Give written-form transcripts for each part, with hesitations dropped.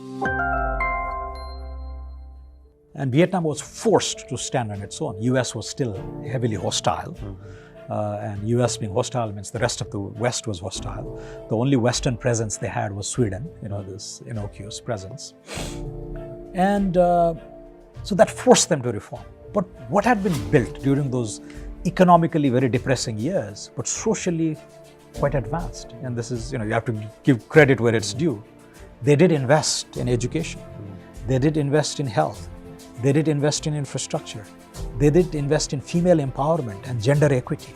And Vietnam was forced to stand on its own. US was still heavily hostile. And US being hostile means the rest of the West was hostile. The only Western presence they had was Sweden, this innocuous presence. And so that forced them to reform. But what had been built during those economically very depressing years, but socially quite advanced, and this is, you have to give credit where it's due. They did invest in education. They did invest in health. They did invest in infrastructure. They did invest in female empowerment and gender equity.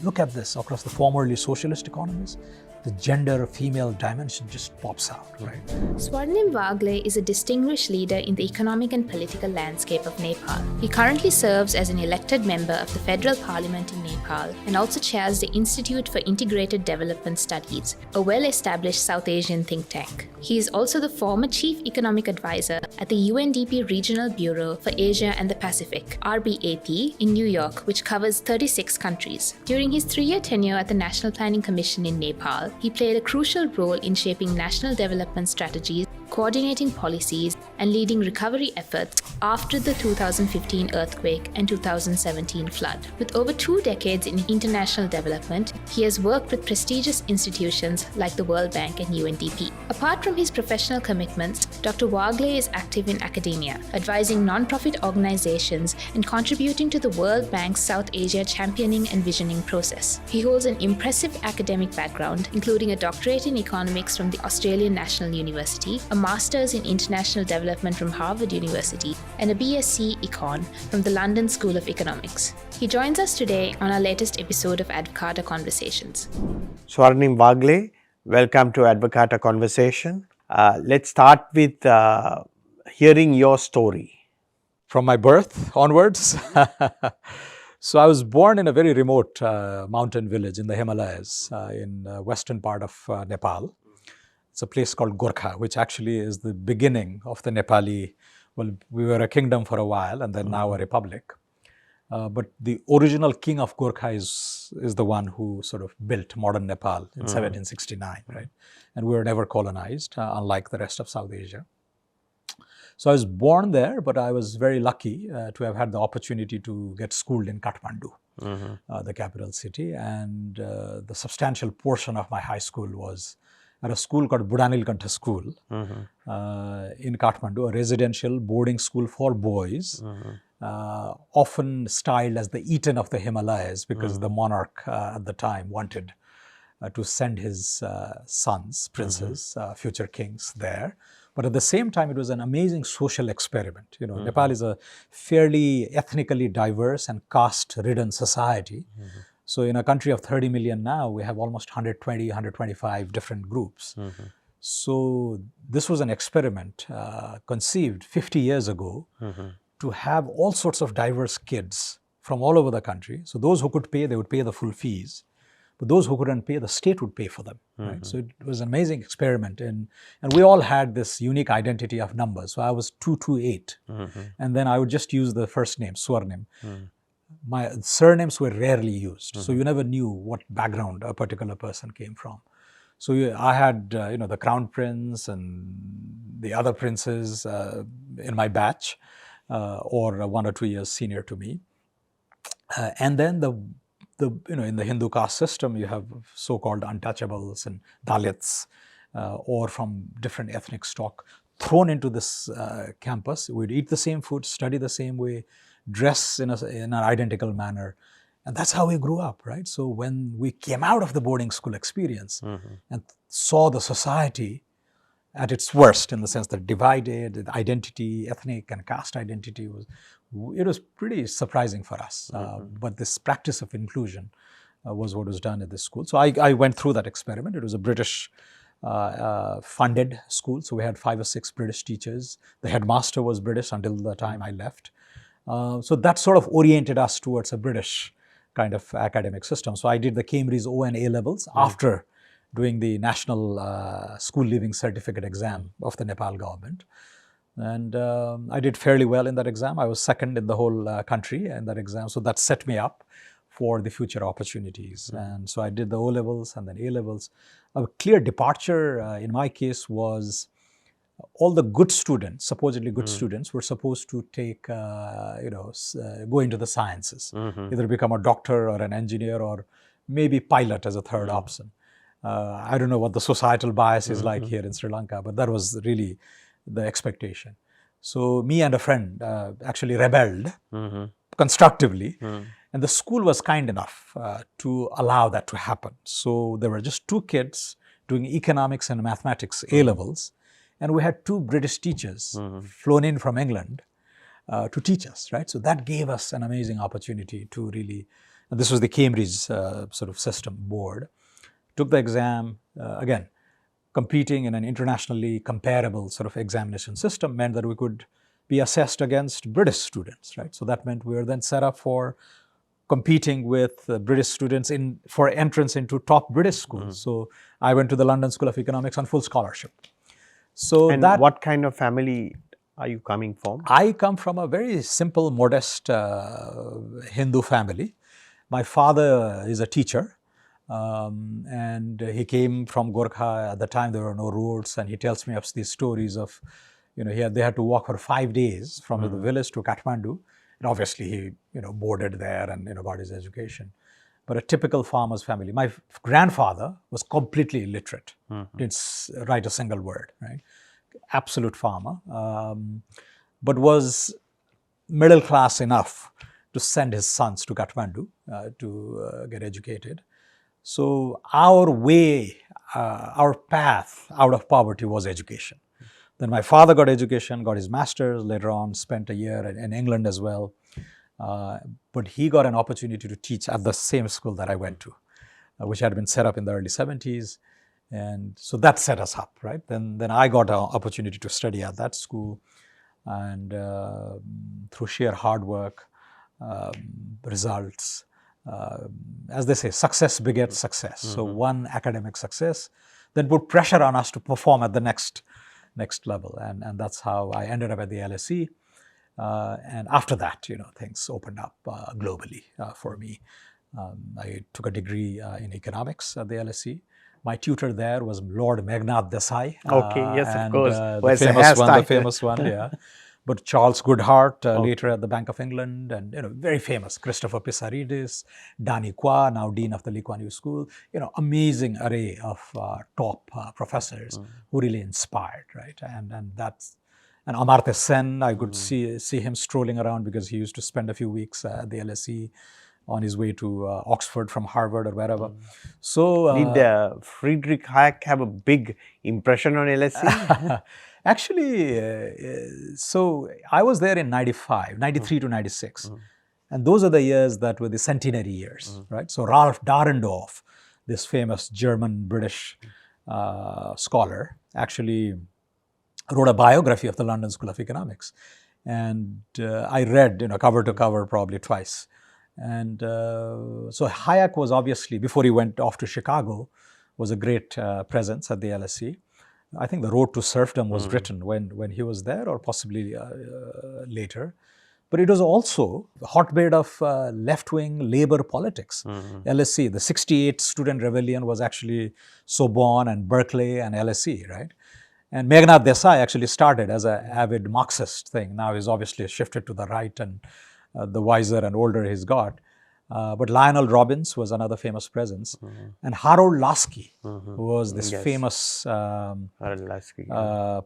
Look at this across the formerly socialist economies. The gender female dimension just pops out, right? Swarnim Wagle is a distinguished leader in the economic and political landscape of Nepal. He currently serves as an elected member of the Federal Parliament in Nepal and also chairs the Institute for Integrated Development Studies, a well-established South Asian think tank. He is also the former Chief Economic Advisor at the UNDP Regional Bureau for Asia and the Pacific, RBAP, in New York, which covers 36 countries. During his 3-year tenure at the National Planning Commission in Nepal, he played a crucial role in shaping national development strategies, coordinating policies, and leading recovery efforts after the 2015 earthquake and 2017 flood. With over 2 decades in international development, he has worked with prestigious institutions like the World Bank and UNDP. Apart from his professional commitments, Dr. Wagle is active in academia, advising non-profit organizations and contributing to the World Bank's South Asia championing and visioning process. He holds an impressive academic background, including a doctorate in economics from the Australian National University, a Master's in International Development from Harvard University, and a BSc Econ from the London School of Economics. He joins us today on our latest episode of Advocata Conversations. Swarnim Wagle, welcome to Advocata Conversation. Let's start with hearing your story. From my birth onwards. So I was born in a very remote mountain village in the Himalayas in the western part of Nepal. It's a place called Gorkha, which actually is the beginning of the Nepali. Well, we were a kingdom for a while and then now a republic. But the original king of Gorkha is the one who sort of built modern Nepal in 1769, right? And we were never colonized, unlike the rest of South Asia. So I was born there, but I was very lucky to have had the opportunity to get schooled in Kathmandu, the capital city. And the substantial portion of my high school was at a school called Budanilkantha School in Kathmandu, a residential boarding school for boys, often styled as the Eton of the Himalayas because the monarch at the time wanted to send his sons, princes, future kings there. But at the same time, it was an amazing social experiment. Nepal is a fairly ethnically diverse and caste-ridden society. So in a country of 30 million now, we have almost 120, 125 different groups. So this was an experiment conceived 50 years ago to have all sorts of diverse kids from all over the country. So those who could pay, they would pay the full fees. But those who couldn't pay, the state would pay for them. Right? So it was an amazing experiment. And we all had this unique identity of numbers. So I was 228. And then I would just use the first name, Swarnim. My surnames were rarely used, so you never knew what background a particular person came from. So I had, the crown prince and the other princes in my batch, or 1 or 2 years senior to me. And then in the Hindu caste system, you have so-called untouchables and Dalits, or from different ethnic stock, thrown into this campus. We'd eat the same food, study the same way, dress in an identical manner. And that's how we grew up, right? So when we came out of the boarding school experience and saw the society at its worst, in the sense that divided, the identity, ethnic and caste identity, it was pretty surprising for us. But this practice of inclusion was what was done at this school. So I went through that experiment. It was a British funded school. So we had 5 or 6 British teachers. The headmaster was British until the time I left. So that sort of oriented us towards a British kind of academic system. So I did the Cambridge O and A levels after doing the National School Leaving Certificate exam of the Nepal government. And I did fairly well in that exam. I was second in the whole country in that exam. So that set me up for the future opportunities. And so I did the O levels and then A levels. A clear departure in my case was all the good students, supposedly good students, were supposed to take, go into the sciences, either become a doctor or an engineer or maybe pilot as a third option. I don't know what the societal bias is like here in Sri Lanka, but that was really the expectation. So me and a friend actually rebelled constructively, and the school was kind enough to allow that to happen. So there were just two kids doing economics and mathematics A-levels, and we had two British teachers flown in from England to teach us, right? So that gave us an amazing opportunity to really, and this was the Cambridge sort of system board, took the exam, again, competing in an internationally comparable sort of examination system meant that we could be assessed against British students, right? So that meant we were then set up for competing with British students for entrance into top British schools. So I went to the London School of Economics on full scholarship. So and what kind of family are you coming from? I come from a very simple, modest Hindu family. My father is a teacher. And he came from Gorkha. At the time there were no roads, and he tells me of these stories of, they had to walk for 5 days from the village to Kathmandu, and obviously he, boarded there and, got his education. But a typical farmer's family. My grandfather was completely illiterate, didn't write a single word, right? Absolute farmer, but was middle class enough to send his sons to Kathmandu to get educated. So our way, our path out of poverty was education. Then my father got education, got his master's, later on spent a year in England as well. But he got an opportunity to teach at the same school that I went to, which had been set up in the early 70s. And so that set us up, right? Then I got an opportunity to study at that school. And through sheer hard work, results, as they say, success begets success. So one academic success then put pressure on us to perform at the next level, and that's how I ended up at the LSE. And after that, things opened up globally for me. I took a degree in economics at the LSE. My tutor there was Lord Meghnad Desai. Okay, yes, of course. The famous one, yeah. But Charles Goodhart, later at the Bank of England, and very famous, Christopher Pissaridis, Danny Kwa, now Dean of the Lee Kuan Yew School, amazing array of top professors who really inspired, right? And Amartya Sen, I could see him strolling around because he used to spend a few weeks at the LSE on his way to Oxford from Harvard or wherever. So did Friedrich Hayek have a big impression on LSE? Actually, so I was there in 93 to 96. And those are the years that were the centenary years, right? So Ralph Dahrendorf, this famous German-British scholar, actually wrote a biography of the London School of Economics. And I read, cover to cover probably twice. And so Hayek was obviously, before he went off to Chicago, was a great presence at the LSE. I think The Road to Serfdom was written when he was there, or possibly later. But it was also a hotbed of left-wing labor politics. LSE, the 68 student rebellion was actually Sorbonne and Berkeley and LSE, right? And Meghnad Desai actually started as an avid Marxist thing. Now he's obviously shifted to the right, and the wiser and older he's got. But Lionel Robbins was another famous presence. And Harold Lasky, who was this famous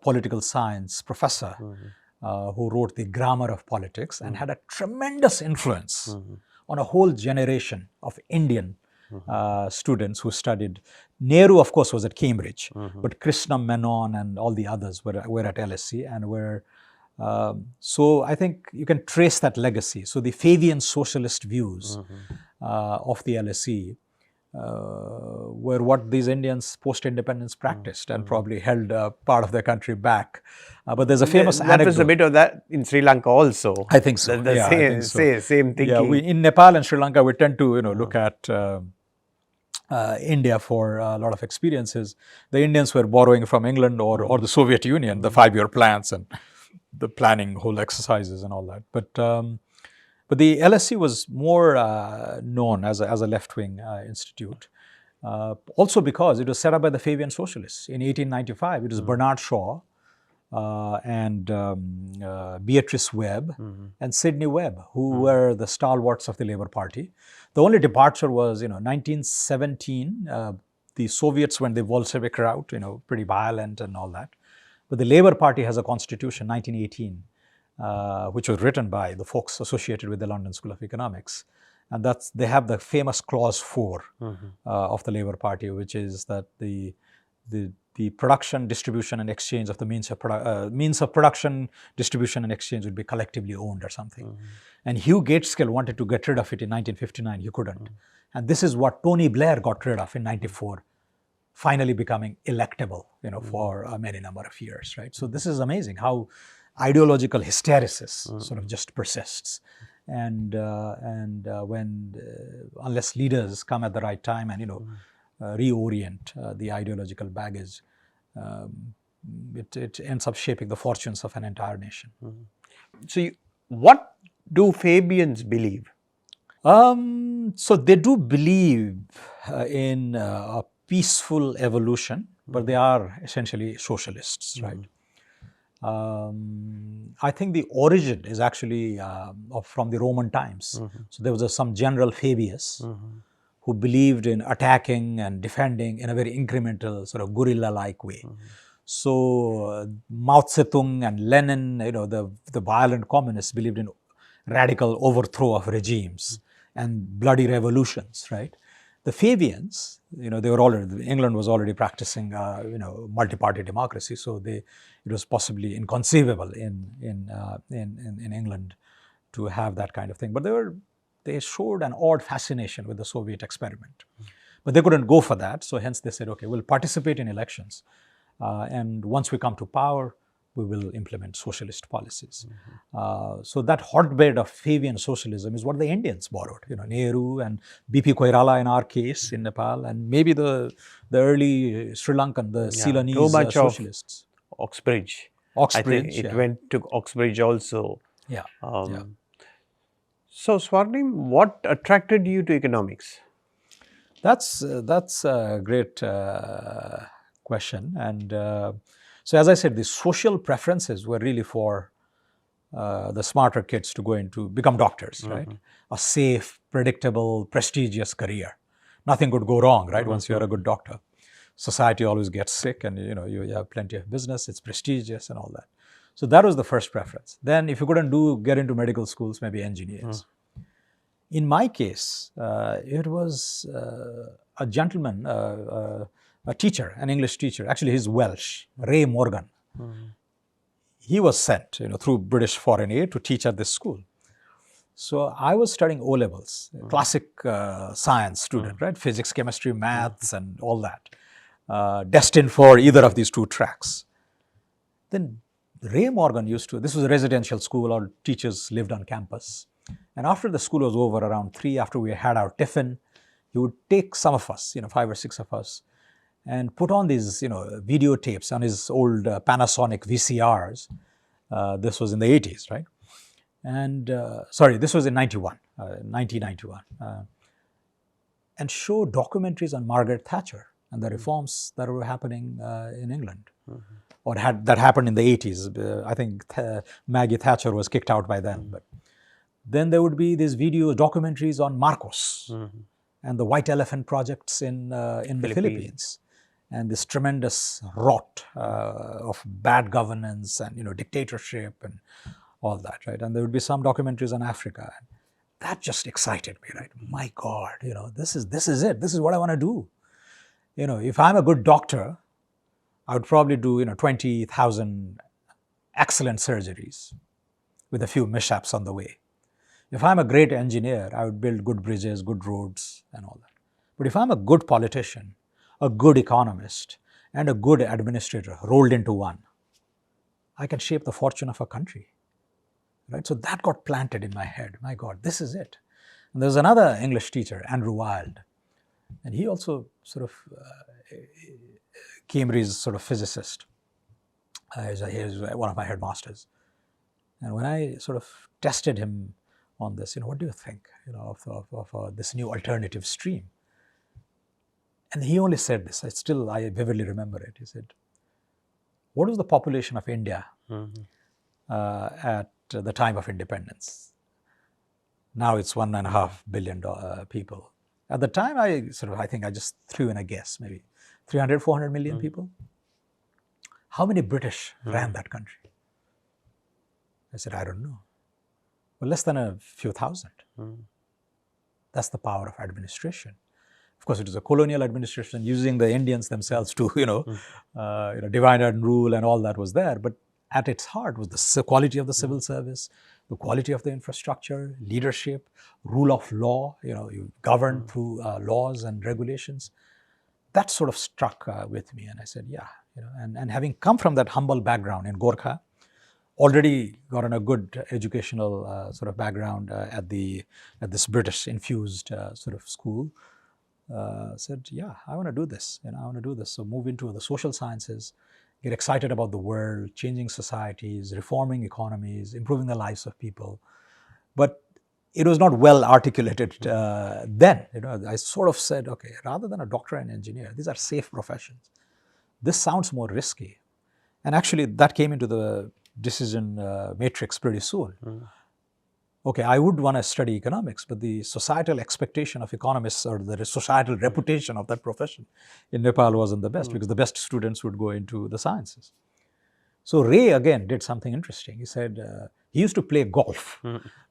political science professor who wrote The Grammar of Politics and had a tremendous influence on a whole generation of Indian students who studied. Nehru, of course, was at Cambridge, but Krishna Menon and all the others were at LSE and were. So I think you can trace that legacy. So the Fabian socialist views of the LSE were what these Indians post-independence practiced and probably held part of their country back. But there's a famous anecdote. That was a bit of that in Sri Lanka also. I think so. Same thinking. Yeah, in Nepal and Sri Lanka, we tend to look at India for a lot of experiences. The Indians were borrowing from England or the Soviet Union, the 5-year plans and the planning whole exercises and all that. But the LSE was more known as a left-wing institute. Also because it was set up by the Fabian socialists. In 1895, it was Bernard Shaw and Beatrice Webb and Sidney Webb, who were the stalwarts of the Labour Party. The only departure was, 1917, the Soviets went the Bolshevik route, pretty violent and all that. But the Labour Party has a constitution, 1918, which was written by the folks associated with the London School of Economics. And they have the famous clause 4 of the Labour Party, which is that the production, distribution, and exchange of the means of production, distribution, and exchange would be collectively owned or something. And Hugh Gaitskell wanted to get rid of it in 1959. He couldn't. And this is what Tony Blair got rid of in 94, finally becoming electable, for a many number of years, right? So this is amazing how ideological hysteresis sort of just persists. And when, unless leaders come at the right time and, reorient the ideological baggage, it ends up shaping the fortunes of an entire nation. So, what do Fabians believe? So they do believe in a peaceful evolution, but they are essentially socialists, right? I think the origin is actually from the Roman times. So there was some general Fabius who believed in attacking and defending in a very incremental, sort of guerrilla-like way. So Mao Zedong and Lenin, the violent communists believed in radical overthrow of regimes and bloody revolutions, right? The Fabians, England was already practicing, multi-party democracy, so it was possibly inconceivable in England to have that kind of thing. But they showed an odd fascination with the Soviet experiment. But they couldn't go for that, so hence they said, okay, we'll participate in elections. And once we come to power, we will implement socialist policies. So that hotbed of Fabian socialism is what the Indians borrowed. Nehru and B.P. Koirala in our case in Nepal, and maybe the early Sri Lankan, the Ceylonese socialists. Oxbridge. Oxbridge, I think it went to Oxbridge also. Yeah. So, Swarnim, what attracted you to economics? That's a great question. And so, as I said, the social preferences were really for the smarter kids to go into, become doctors, right? A safe, predictable, prestigious career. Nothing could go wrong, right? Once you're a good doctor. Society always gets sick and, you have plenty of business, it's prestigious and all that. So that was the first preference. Then if you couldn't get into medical schools, maybe engineers. In my case, it was a gentleman, a teacher, an English teacher, actually he's Welsh, Ray Morgan. He was sent, through British Foreign Aid to teach at this school. So I was studying O-levels, classic science student, right? Physics, chemistry, maths and all that, destined for either of these two tracks. Then Ray Morgan this was a residential school, all teachers lived on campus. And after the school was over, around 3, after we had our tiffin, he would take some of us, 5 or 6 of us, and put on these, videotapes on his old Panasonic VCRs. This was in the 80s, right? And, sorry, this was in 1991. And show documentaries on Margaret Thatcher and the reforms that were happening in England. Or that happened in the 80s. I think Maggie Thatcher was kicked out by then. But then there would be these documentaries on Marcos and the White Elephant projects in the Philippines. And this tremendous rot of bad governance and dictatorship and all that, right? And there would be some documentaries on Africa. And that just excited me, right? My God, this is it. This is what I want to do. If I'm a good doctor, I would probably do 20,000 excellent surgeries with a few mishaps on the way. If I'm a great engineer, I would build good bridges, good roads, and all that. But if I'm a good politician, a good economist, and a good administrator rolled into one, I can shape the fortune of a country, right? So that got planted in my head. My God, this is it. And there's another English teacher, Andrew Wild, and he also sort of Cambridge sort of physicist. He's one of my headmasters. And when I sort of tested him on this, what do you think, of this new alternative stream? And he only said this, I vividly remember it. He said, what was the population of India at the time of independence? Now it's 1.5 billion people. At the time, I think I just threw in a guess, maybe 300, 400 million people. How many British ran that country? I said, I don't know. Well, less than a few thousand. That's the power of administration. Of course, it was a colonial administration using the Indians themselves to, divide and rule, and all that was there. But at its heart was the quality of the civil service, the quality of the infrastructure, leadership, rule of law. You govern through laws and regulations. That sort of struck with me, and I said, yeah. And having come from that humble background in Gorkha, already gotten a good educational sort of background at this British infused sort of school. Said, yeah, I want to do this. I want to do this. So move into the social sciences, get excited about the world, changing societies, reforming economies, improving the lives of people. But it was not well articulated then. I sort of said, okay, rather than a doctor and engineer, these are safe professions. This sounds more risky. And actually, that came into the decision matrix pretty soon. Okay, I would want to study economics, but the societal expectation of economists or the societal reputation of that profession in Nepal wasn't the best, because the best students would go into the sciences. So Ray again did something interesting. He said he used to play golf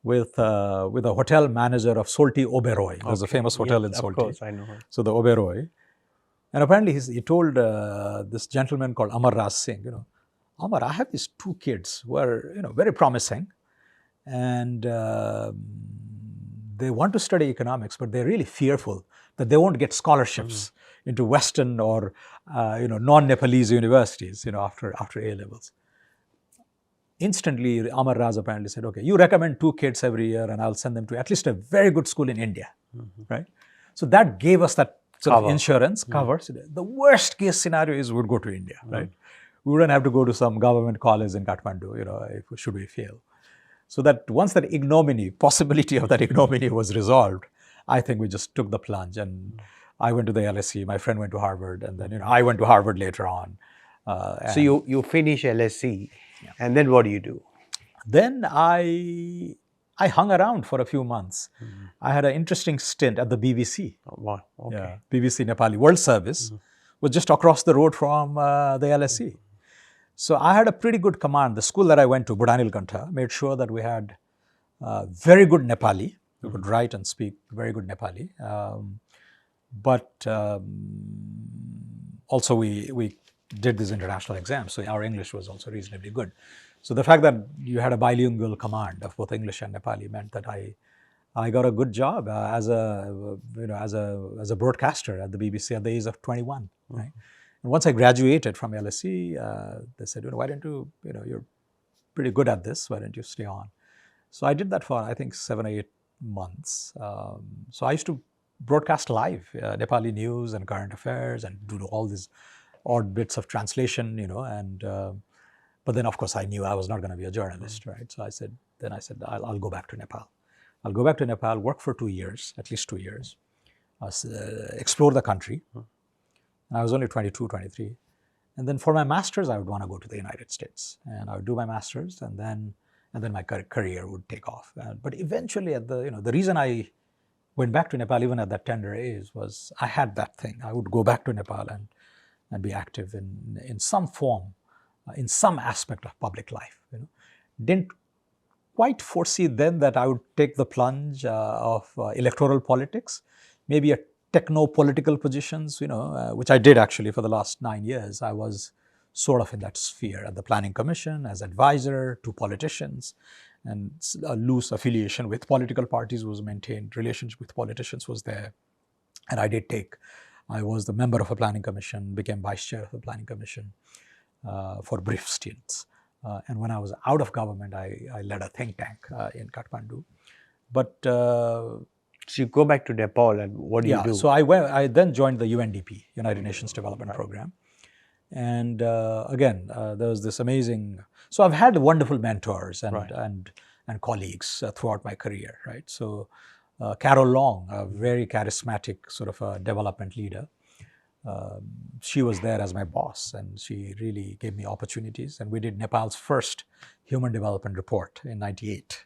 with a hotel manager of Solti Oberoi. There's a famous hotel in Solti. Of course, I know her. So the Oberoi. And apparently he told this gentleman called Amar Raj Singh, Amar, I have these two kids who are very promising, and they want to study economics, but they're really fearful that they won't get scholarships into Western or non-Nepalese universities after A-levels. Instantly, Amar Raj apparently said, okay, you recommend 2 kids every year and I'll send them to at least a very good school in India, right? So that gave us that sort of insurance cover. So the worst case scenario is we would go to India, right? We wouldn't have to go to some government college in Kathmandu, should we fail. So that once that possibility of that ignominy was resolved, I think we just took the plunge, and I went to the LSE, my friend went to Harvard, and then I went to Harvard later on. So you finish LSE, and then what do you do? Then I hung around for a few months. I had an interesting stint at the BBC. Oh, wow. Okay. Yeah, BBC Nepali World Service was just across the road from the LSE. So I had a pretty good command. The school that I went to, Budanil Kantha, made sure that we had very good Nepali. We could write and speak very good Nepali. But also we did these international exams, so our English was also reasonably good. So the fact that you had a bilingual command of both English and Nepali meant that I got a good job as a broadcaster at the BBC at the age of 21. Right? And once I graduated from LSE, they said, why don't you, you're pretty good at this, why don't you stay on? So I did that for, I think, 7 or 8 months. So I used to broadcast live Nepali news and current affairs and do all these odd bits of translation, but then of course I knew I was not going to be a journalist, right? So I said, I'll go back to Nepal. I'll go back to Nepal, work for 2 years, at least 2 years, explore the country. I was only 22, 23. And then for my master's, I would want to go to the United States. And I would do my master's, and then my career would take off. But eventually, the reason I went back to Nepal, even at that tender age, was I had that thing. I would go back to Nepal and be active in some form, in some aspect of public life. Didn't quite foresee then that I would take the plunge of electoral politics, maybe a techno-political positions, which I did actually for the last 9 years. I was sort of in that sphere at the Planning Commission as advisor to politicians, and a loose affiliation with political parties was maintained, relationship with politicians was there. And I was the member of a Planning Commission, became vice chair of the Planning Commission for brief stints. And when I was out of government, I led a think tank in Kathmandu. But so you go back to Nepal, and what do you do? So I then joined the UNDP, United Nations Development Program. And again, there was this amazing, so I've had wonderful mentors and colleagues throughout my career, right? So Carol Long, a very charismatic sort of a development leader, She was there as my boss, and she really gave me opportunities. And we did Nepal's first Human Development Report in '98,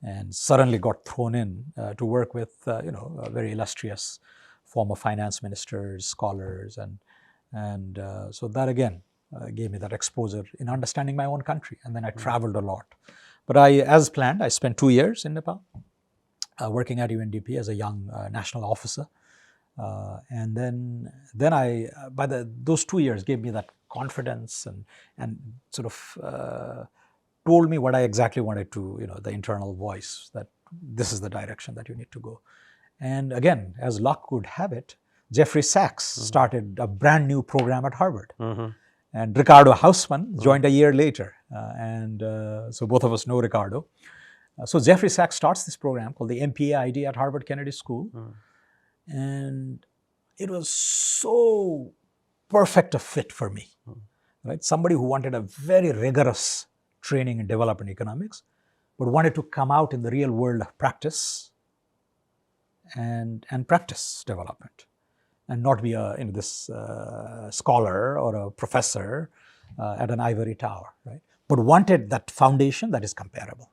and suddenly got thrown in to work with very illustrious former finance ministers, scholars, and so that again gave me that exposure in understanding my own country. And then I traveled a lot. But as planned, I spent 2 years in Nepal, working at UNDP as a young national officer. And then I, those 2 years gave me that confidence and sort of told me what I exactly wanted to, the internal voice, that this is the direction that you need to go. And again, as luck would have it, Jeffrey Sachs started a brand new program at Harvard. And Ricardo Hausmann joined a year later. So both of us know Ricardo. So Jeffrey Sachs starts this program called the MPA-ID at Harvard Kennedy School. And it was so perfect a fit for me, right? Somebody who wanted a very rigorous training in development economics, but wanted to come out in the real world of practice and practice development, and not be this scholar or a professor at an ivory tower, right? But wanted that foundation that is comparable.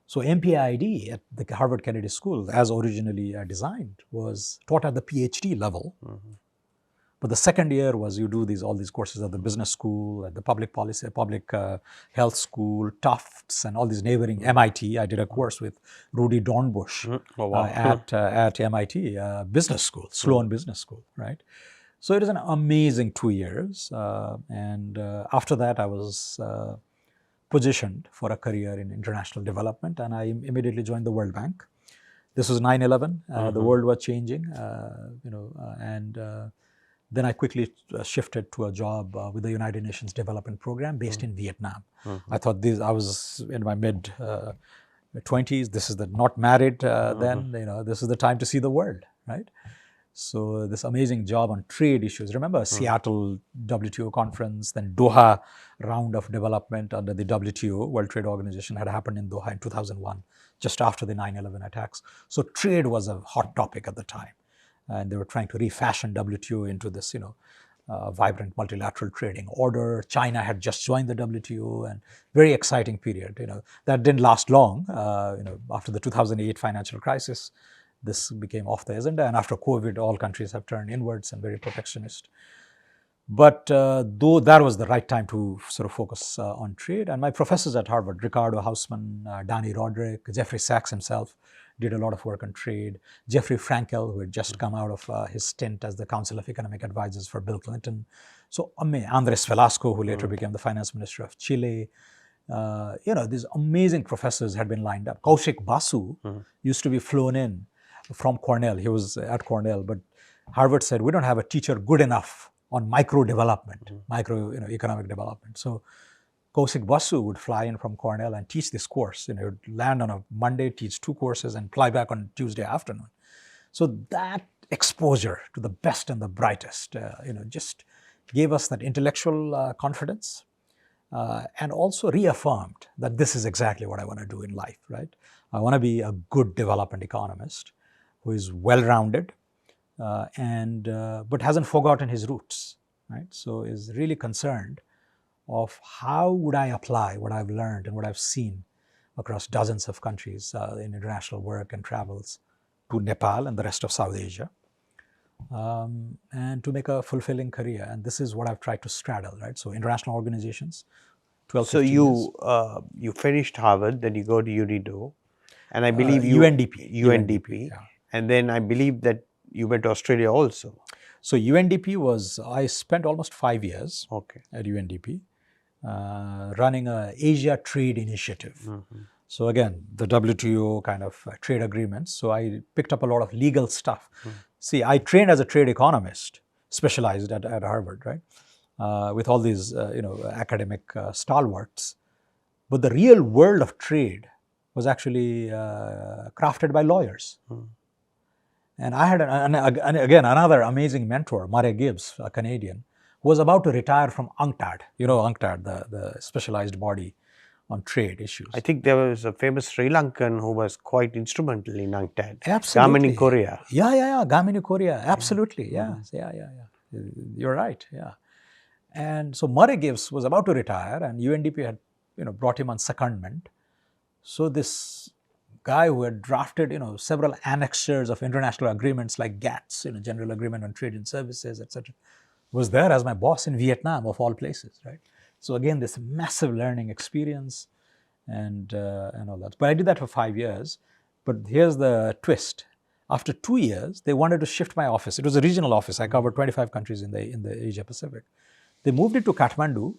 So MPID at the Harvard Kennedy School, as originally designed, was taught at the PhD level. But the second year was you do all these courses at the business school, at the public policy, public health school, Tufts, and all these neighboring MIT. I did a course with Rudy Dornbush at MIT business school, Sloan Business School, right? So it is an amazing 2 years. And after that, I was positioned for a career in international development, and I immediately joined the World Bank. This was 9/11. The world was changing, and then I quickly shifted to a job with the United Nations Development Program based in Vietnam. I thought I was in my mid 20s. This is not married then. This is the time to see the world, right? So this amazing job on trade issues. Remember Seattle WTO conference, then Doha round of development under the WTO, World Trade Organization, had happened in Doha in 2001, just after the 9/11 attacks. So trade was a hot topic at the time. And they were trying to refashion WTO into this, vibrant multilateral trading order. China had just joined the WTO, and very exciting period. That didn't last long. After the 2008 financial crisis, this became off the agenda, and after COVID, all countries have turned inwards and very protectionist. But though that was the right time to sort of focus on trade, and my professors at Harvard, Ricardo Hausmann, Danny Roderick, Jeffrey Sachs himself, did a lot of work on trade. Jeffrey Frankel, who had just come out of his stint as the Council of Economic Advisors for Bill Clinton. So Andres Velasco, who later became the finance minister of Chile. These amazing professors had been lined up. Kaushik Basu used to be flown in from Cornell. He was at Cornell, but Harvard said, we don't have a teacher good enough on micro development, economic development. So Kaushik Basu would fly in from Cornell and teach this course. He would land on a Monday, teach 2 courses, and fly back on Tuesday afternoon. So that exposure to the best and the brightest, just gave us that intellectual confidence, and also reaffirmed that this is exactly what I want to do in life, right? I want to be a good development economist who is well-rounded, but hasn't forgotten his roots, right? So is really concerned of how would I apply what I've learned and what I've seen across dozens of countries in international work and travels to Nepal and the rest of South Asia, and to make a fulfilling career. And this is what I've tried to straddle, right? So international organizations, 12, So 15 years. you finished Harvard, then you go to UNIDO, and I believe UNDP. Yeah. And then I believe that you went to Australia also. So UNDP I spent almost 5 years at UNDP, running a Asia Trade Initiative. So again, the WTO kind of trade agreements. So I picked up a lot of legal stuff. See, I trained as a trade economist, specialized at Harvard, right? With all these, academic stalwarts. But the real world of trade was actually crafted by lawyers. And I had, again, another amazing mentor, Murray Gibbs, a Canadian, who was about to retire from UNCTAD. UNCTAD, the specialized body on trade issues. I think there was a famous Sri Lankan who was quite instrumental in UNCTAD. Absolutely. Gamini Korea. Yeah. Gamini Korea. Absolutely. Yeah. you're right, yeah. And so Murray Gibbs was about to retire, and UNDP had, brought him on secondment. So this guy who had drafted, several annexures of international agreements like GATS, General Agreement on Trade and Services, etc., was there as my boss in Vietnam, of all places, right? So again, this massive learning experience and all that. But I did that for 5 years. But here's the twist. After 2 years, they wanted to shift my office. It was a regional office. I covered 25 countries in the Asia Pacific. They moved it to Kathmandu,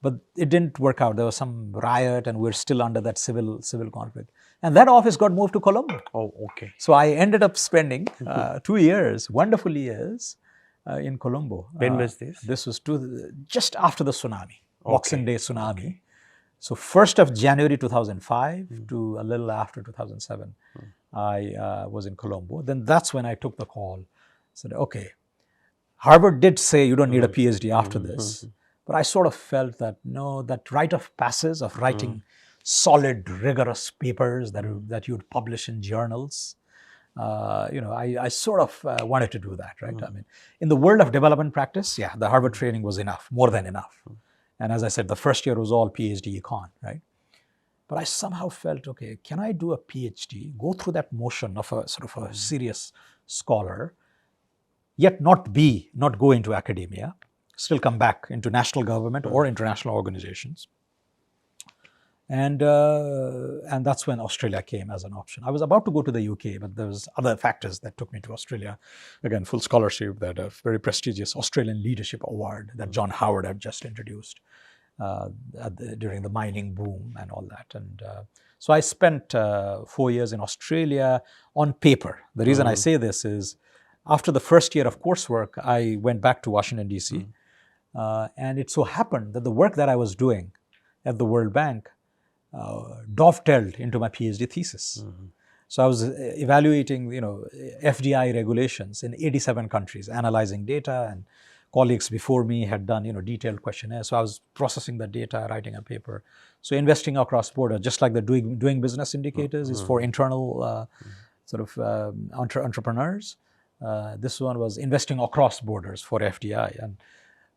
but it didn't work out. There was some riot, and we're still under that civil conflict. And that office got moved to Colombo. Oh, okay. So I ended up spending 2 years, wonderful years, in Colombo. When was this? This was just after the tsunami, Boxing Day tsunami. So 1st of January 2005 to a little after 2007, I was in Colombo. Then that's when I took the call. Said, okay, Harvard did say you don't need a PhD after this. But I sort of felt that, no, that rite of passage of writing solid, rigorous papers that you would publish in journals, I sort of wanted to do that, right? I mean, in the world of development practice, yeah, the Harvard training was enough, more than enough. And as I said, the first year was all PhD econ, right? But I somehow felt, okay, can I do a PhD, go through that motion of a sort of a serious scholar, yet not go into academia, still come back into national government or international organizations. And that's when Australia came as an option. I was about to go to the UK, but there was other factors that took me to Australia. Again, full scholarship, that a very prestigious Australian Leadership Award that John Howard had just introduced during the mining boom and all that. And so I spent 4 years in Australia on paper. The reason I say this is after the first year of coursework, I went back to Washington, D.C. And it so happened that the work that I was doing at the World Bank dovetailed into my PhD thesis. So I was evaluating, FDI regulations in 87 countries, analyzing data, and colleagues before me had done, detailed questionnaires. So I was processing the data, writing a paper. So investing across border, just like the doing business indicators is for internal entrepreneurs. This one was investing across borders for FDI, and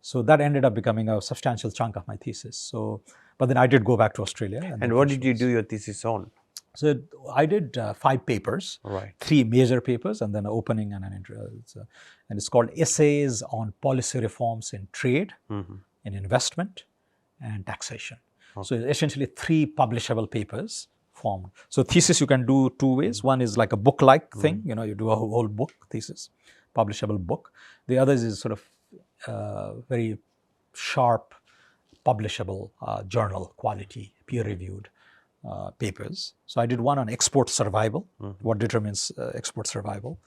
so that ended up becoming a substantial chunk of my thesis. So, but then I did go back to Australia. And what did you do your thesis on? So I did 5 papers, 3 major papers, and then an opening and an intro. And it's called Essays on Policy Reforms in Trade, in Investment, and Taxation. So essentially 3 publishable papers formed. So thesis you can do 2 ways. One is like a book-like thing, you do a whole book thesis, publishable book. The other is sort of very sharp, publishable journal quality, peer-reviewed papers. So I did one on export survival, what determines export survival.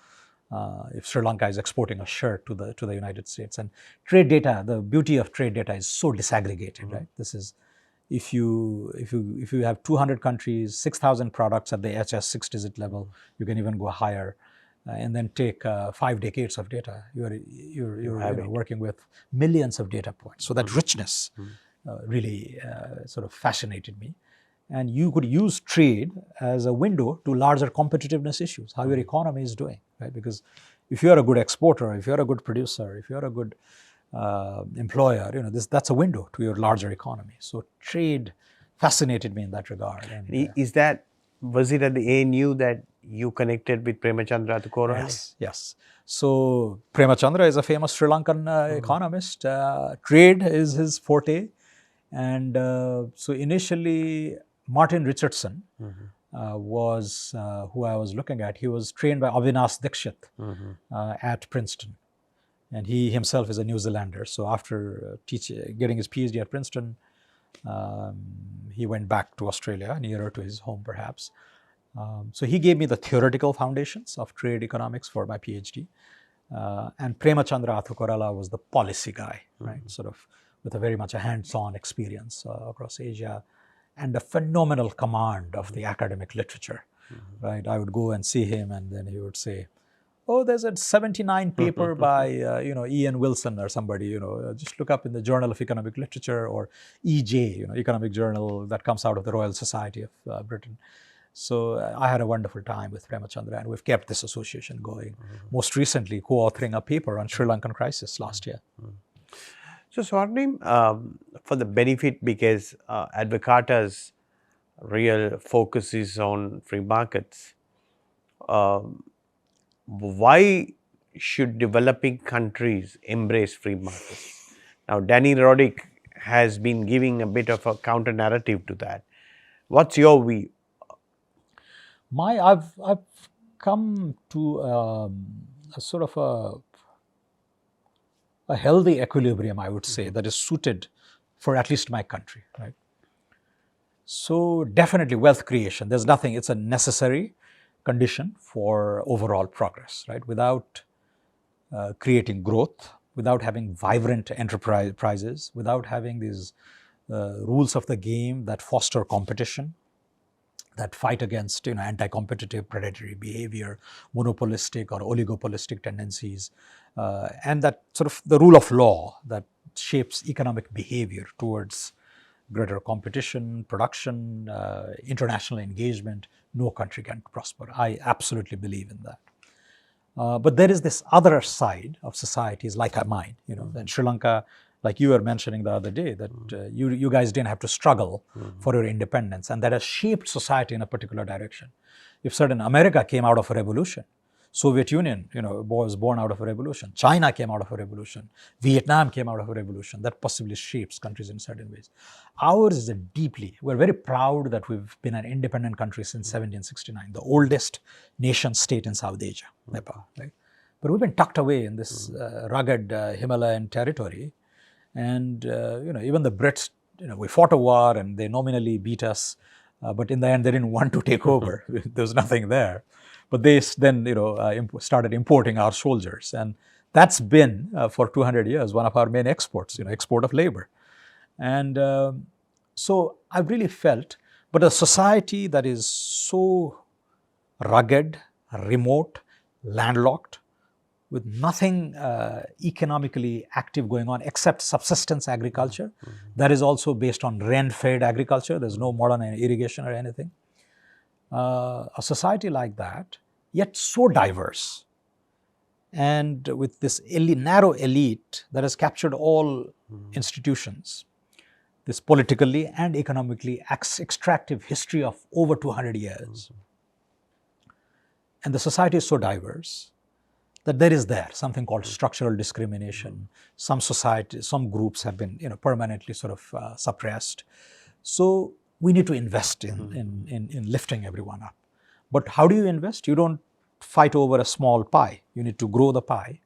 If Sri Lanka is exporting a shirt to the United States, and trade data, the beauty of trade data is so disaggregated, right? This is if you have 200 countries, 6,000 products at the HS 6-digit level, you can even go higher, and then take 5 decades of data. You're working with millions of data points. So that richness really sort of fascinated me. And you could use trade as a window to larger competitiveness issues, how your economy is doing, right? Because if you're a good exporter, if you're a good producer, if you're a good employer, that's a window to your larger economy. So trade fascinated me in that regard. And, was it at the ANU that you connected with Premachandra Advocata? Yes. So Premachandra is a famous Sri Lankan economist. Trade is his forte. And so initially, Martin Richardson was who I was looking at. He was trained by Avinash Dixit at Princeton. And he himself is a New Zealander. So after getting his PhD at Princeton, he went back to Australia, nearer to his home perhaps. So he gave me the theoretical foundations of trade economics for my PhD. And Premachandra Advocata was the policy guy, right? Sort of with a very much a hands-on experience across Asia, and a phenomenal command of the academic literature, right? I would go and see him, and then he would say, oh, there's a 79 paper by, Ian Wilson or somebody, just look up in the Journal of Economic Literature, or EJ, Economic Journal that comes out of the Royal Society of Britain. So I had a wonderful time with Premachandra, and we've kept this association going. Most recently, co-authoring a paper on Sri Lankan crisis last year. So Swarnim, for the benefit, because Advocata's real focus is on free markets, why should developing countries embrace free markets? Now, Danny Roddick has been giving a bit of a counter narrative to that. What's your view? I've come to a sort of a healthy equilibrium, I would say, that is suited for at least my country, right? So definitely wealth creation, there's nothing, it's a necessary condition for overall progress, right? Without creating growth, without having vibrant enterprises, without having these rules of the game that foster competition, that fight against anti-competitive predatory behavior, monopolistic or oligopolistic tendencies, and that sort of the rule of law that shapes economic behavior towards greater competition, production, international engagement, no country can prosper. I absolutely believe in that. But there is this other side of societies like mine, in Sri Lanka, like you were mentioning the other day, that you guys didn't have to struggle for your independence, and that has shaped society in a particular direction. If certain America came out of a revolution, Soviet Union, was born out of a revolution. China came out of a revolution. Vietnam came out of a revolution. That possibly shapes countries in certain ways. Ours is we're very proud that we've been an independent country since 1769, the oldest nation state in South Asia, Nepal, right? But we've been tucked away in this rugged Himalayan territory. And, even the Brits, we fought a war and they nominally beat us, but in the end they didn't want to take over. There was nothing there. But they then, started importing our soldiers. And that's been, for 200 years, one of our main exports, export of labor. And so I've really felt, but a society that is so rugged, remote, landlocked, with nothing economically active going on except subsistence agriculture, that is also based on rain-fed agriculture. There's no modern irrigation or anything. A society like that, yet so diverse, and with this narrow elite that has captured all institutions, this politically and economically extractive history of over 200 years. And the society is so diverse that there is something called structural discrimination. Some groups have been permanently sort of suppressed. So we need to invest in lifting everyone up. But how do you invest? You don't fight over a small pie. You need to grow the pie.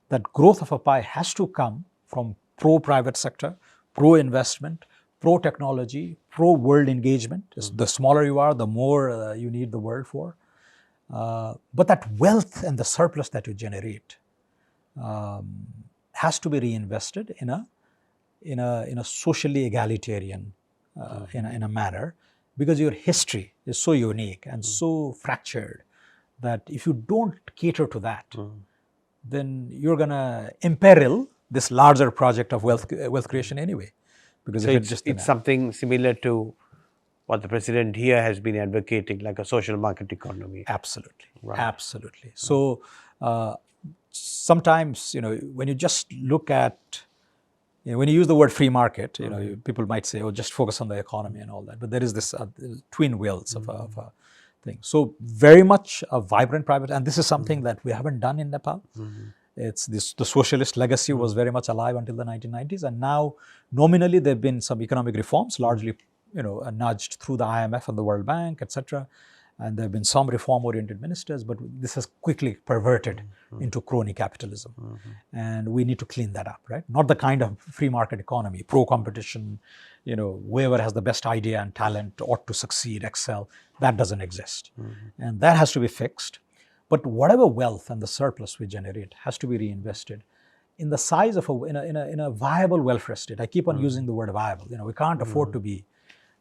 That growth of a pie has to come from pro-private sector, pro-investment, pro-technology, pro-world engagement. The smaller you are, the more you need the world for. But that wealth and the surplus that you generate has to be reinvested in a socially egalitarian in a manner, because your history is so unique and so fractured that if you don't cater to that, then you're going to imperil this larger project of wealth creation anyway. Because so it's something similar to what the president here has been advocating, like a social market economy. Absolutely, right. Absolutely. So sometimes, when you just look at, when you use the word free market, people might say, oh, just focus on the economy and all that. But there is this twin wheels of a thing. So very much a vibrant private, and this is something that we haven't done in Nepal. It's the socialist legacy was very much alive until the 1990s, and now nominally there have been some economic reforms, largely nudged through the IMF and the World Bank, etc. And there have been some reform-oriented ministers, but this has quickly perverted into crony capitalism. And we need to clean that up, right? Not the kind of free market economy, pro-competition, whoever has the best idea and talent ought to succeed, excel. That doesn't exist. And that has to be fixed. But whatever wealth and the surplus we generate has to be reinvested in the size of in a viable welfare state. I keep on using the word viable. We can't afford to be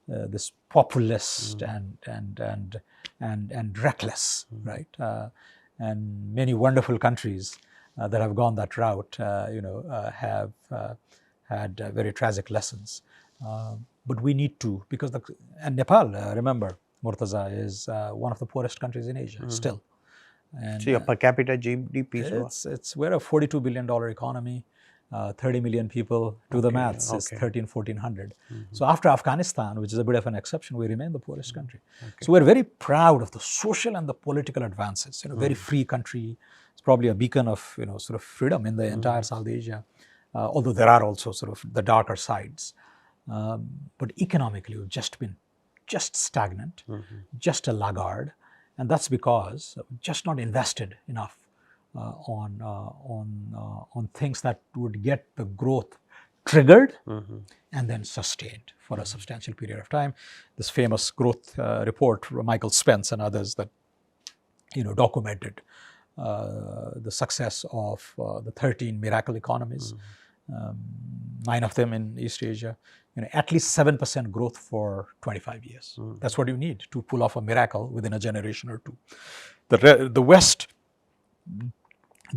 this populist and reckless, right? And many wonderful countries that have gone that route, have had very tragic lessons. But we need to, because and Nepal, remember, Murtaza, is one of the poorest countries in Asia still. And So your per capita GDP is what? we're a $42 billion economy, 30 million people. Do the maths, it's 1,400. So after Afghanistan, which is a bit of an exception, we remain the poorest country. So we're very proud of the social and the political advances. Very free country. It's probably a beacon of sort of freedom in the entire South Asia. Although there are also sort of the darker sides. But economically, we've just been stagnant, just a laggard. And that's because we've just not invested enough on things that would get the growth triggered and then sustained for a substantial period of time. This famous growth report, Michael Spence and others, that documented the success of the 13 miracle economies, 9 of them in East Asia. At least 7% growth for 25 years. That's what you need to pull off a miracle within a generation or two. The West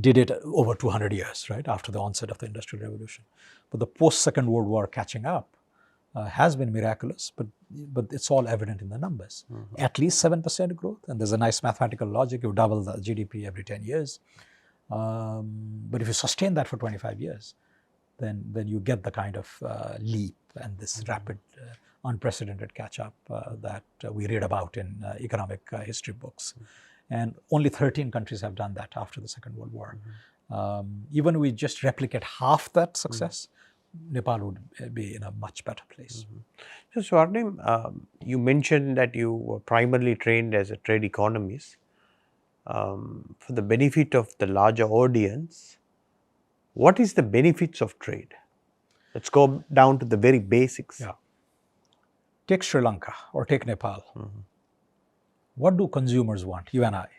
did it over 200 years, right, after the onset of the Industrial Revolution. But the post-Second World War catching up has been miraculous, but it's all evident in the numbers. At least 7% growth, and there's a nice mathematical logic. You double the GDP every 10 years. But if you sustain that for 25 years, then you get the kind of leap and this rapid, unprecedented catch-up that we read about in economic history books. And only 13 countries have done that after the Second World War. Even we just replicate half that success, Nepal would be in a much better place. So Swarnim, you mentioned that you were primarily trained as a trade economist. For the benefit of the larger audience, what is the benefits of trade? Let's go down to the very basics. Yeah. Take Sri Lanka or take Nepal. What do consumers want, you and I?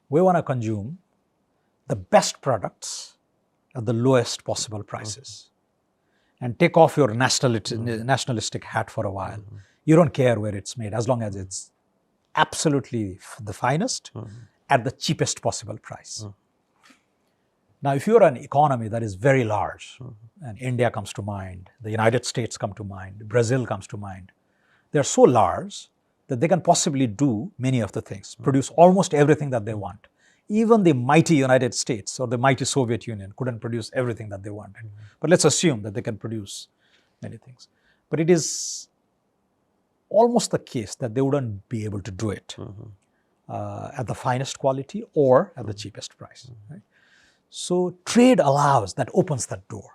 We want to consume the best products at the lowest possible prices. And take off your nationalistic hat for a while. You don't care where it's made as long as it's absolutely the finest at the cheapest possible price. Now, if you're an economy that is very large, and India comes to mind, the United States come to mind, Brazil comes to mind, they're so large that they can possibly do many of the things, produce almost everything that they want. Even the mighty United States or the mighty Soviet Union couldn't produce everything that they wanted. But let's assume that they can produce many things. But it is almost the case that they wouldn't be able to do it at the finest quality or at the cheapest price. Right? So trade allows, that opens that door.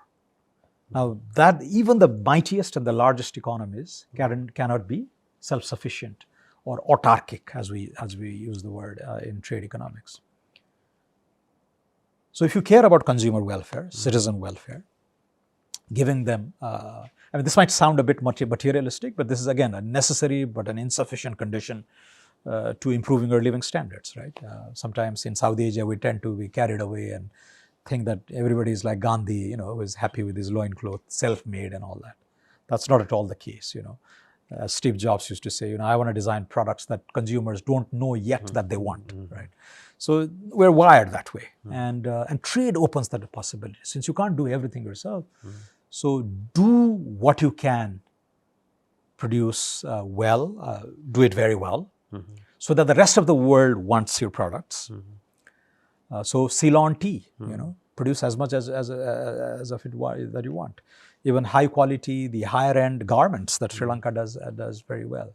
Now that even the mightiest and the largest economies cannot be self-sufficient or autarkic, as we use the word in trade economics. So if you care about consumer welfare, citizen welfare, giving them, this might sound a bit materialistic, but this is again a necessary but an insufficient condition to improving our living standards, right? Sometimes in South Asia, we tend to be carried away and think that everybody is like Gandhi, who is happy with his loincloth, self-made and all that. That's not at all the case, Steve Jobs used to say, I want to design products that consumers don't know yet that they want, right? So we're wired that way, and trade opens that possibility. Since you can't do everything yourself, so do what you can produce do it very well, so that the rest of the world wants your products. So Ceylon tea, produce as much as of it that you want. Even high quality, the higher end garments that Sri Lanka does very well.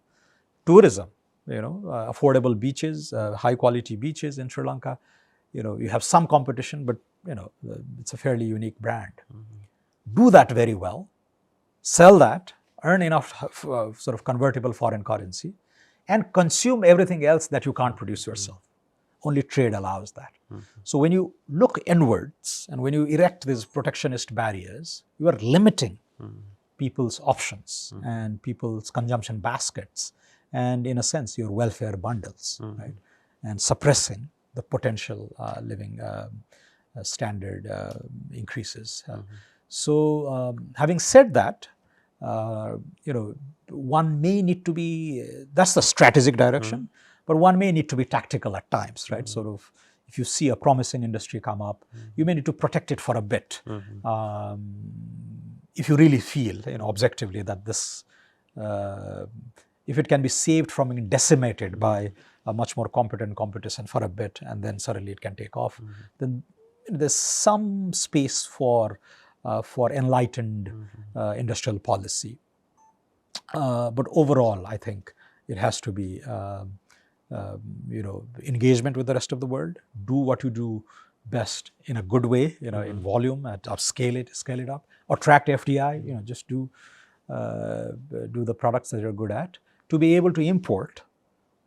Tourism, affordable beaches, high quality beaches in Sri Lanka. You have some competition, but it's a fairly unique brand. Do that very well, sell that, earn enough sort of convertible foreign currency, and consume everything else that you can't produce yourself. Only trade allows that. So when you look inwards and when you erect these protectionist barriers, you are limiting people's options and people's consumption baskets and, in a sense, your welfare bundles, right? And suppressing the potential living standard increases. So having said that, one may need to be, that's the strategic direction, but one may need to be tactical at times, right? Sort of, if you see a promising industry come up, you may need to protect it for a bit. If you really feel, objectively that this if it can be saved from being decimated by a much more competent competition for a bit, and then suddenly it can take off, then there's some space for enlightened industrial policy. But overall, I think it has to be engagement with the rest of the world. Do what you do best in a good way, in volume, or scale it up. Attract FDI, just do the products that you're good at, to be able to import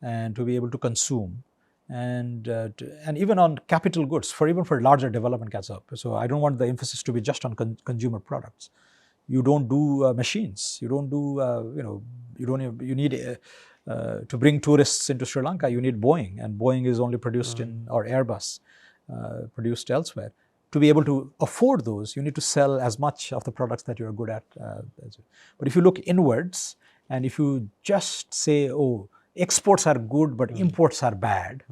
and to be able to consume, and even on capital goods, even for larger development gets up. So I don't want the emphasis to be just on consumer products. You don't do machines. You don't do you need to bring tourists into Sri Lanka. You need Boeing, and Boeing is only produced or Airbus produced elsewhere. To be able to afford those, you need to sell as much of the products that you're good at. But if you look inwards, and if you just say, oh, exports are good but imports are bad,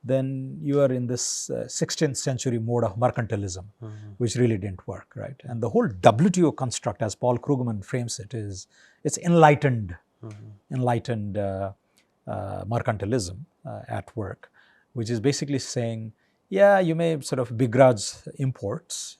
then you are in this 16th century mode of mercantilism, which really didn't work, right? And the whole WTO construct, as Paul Krugman frames it, it's enlightened mercantilism at work, which is basically saying, yeah, you may sort of begrudge imports,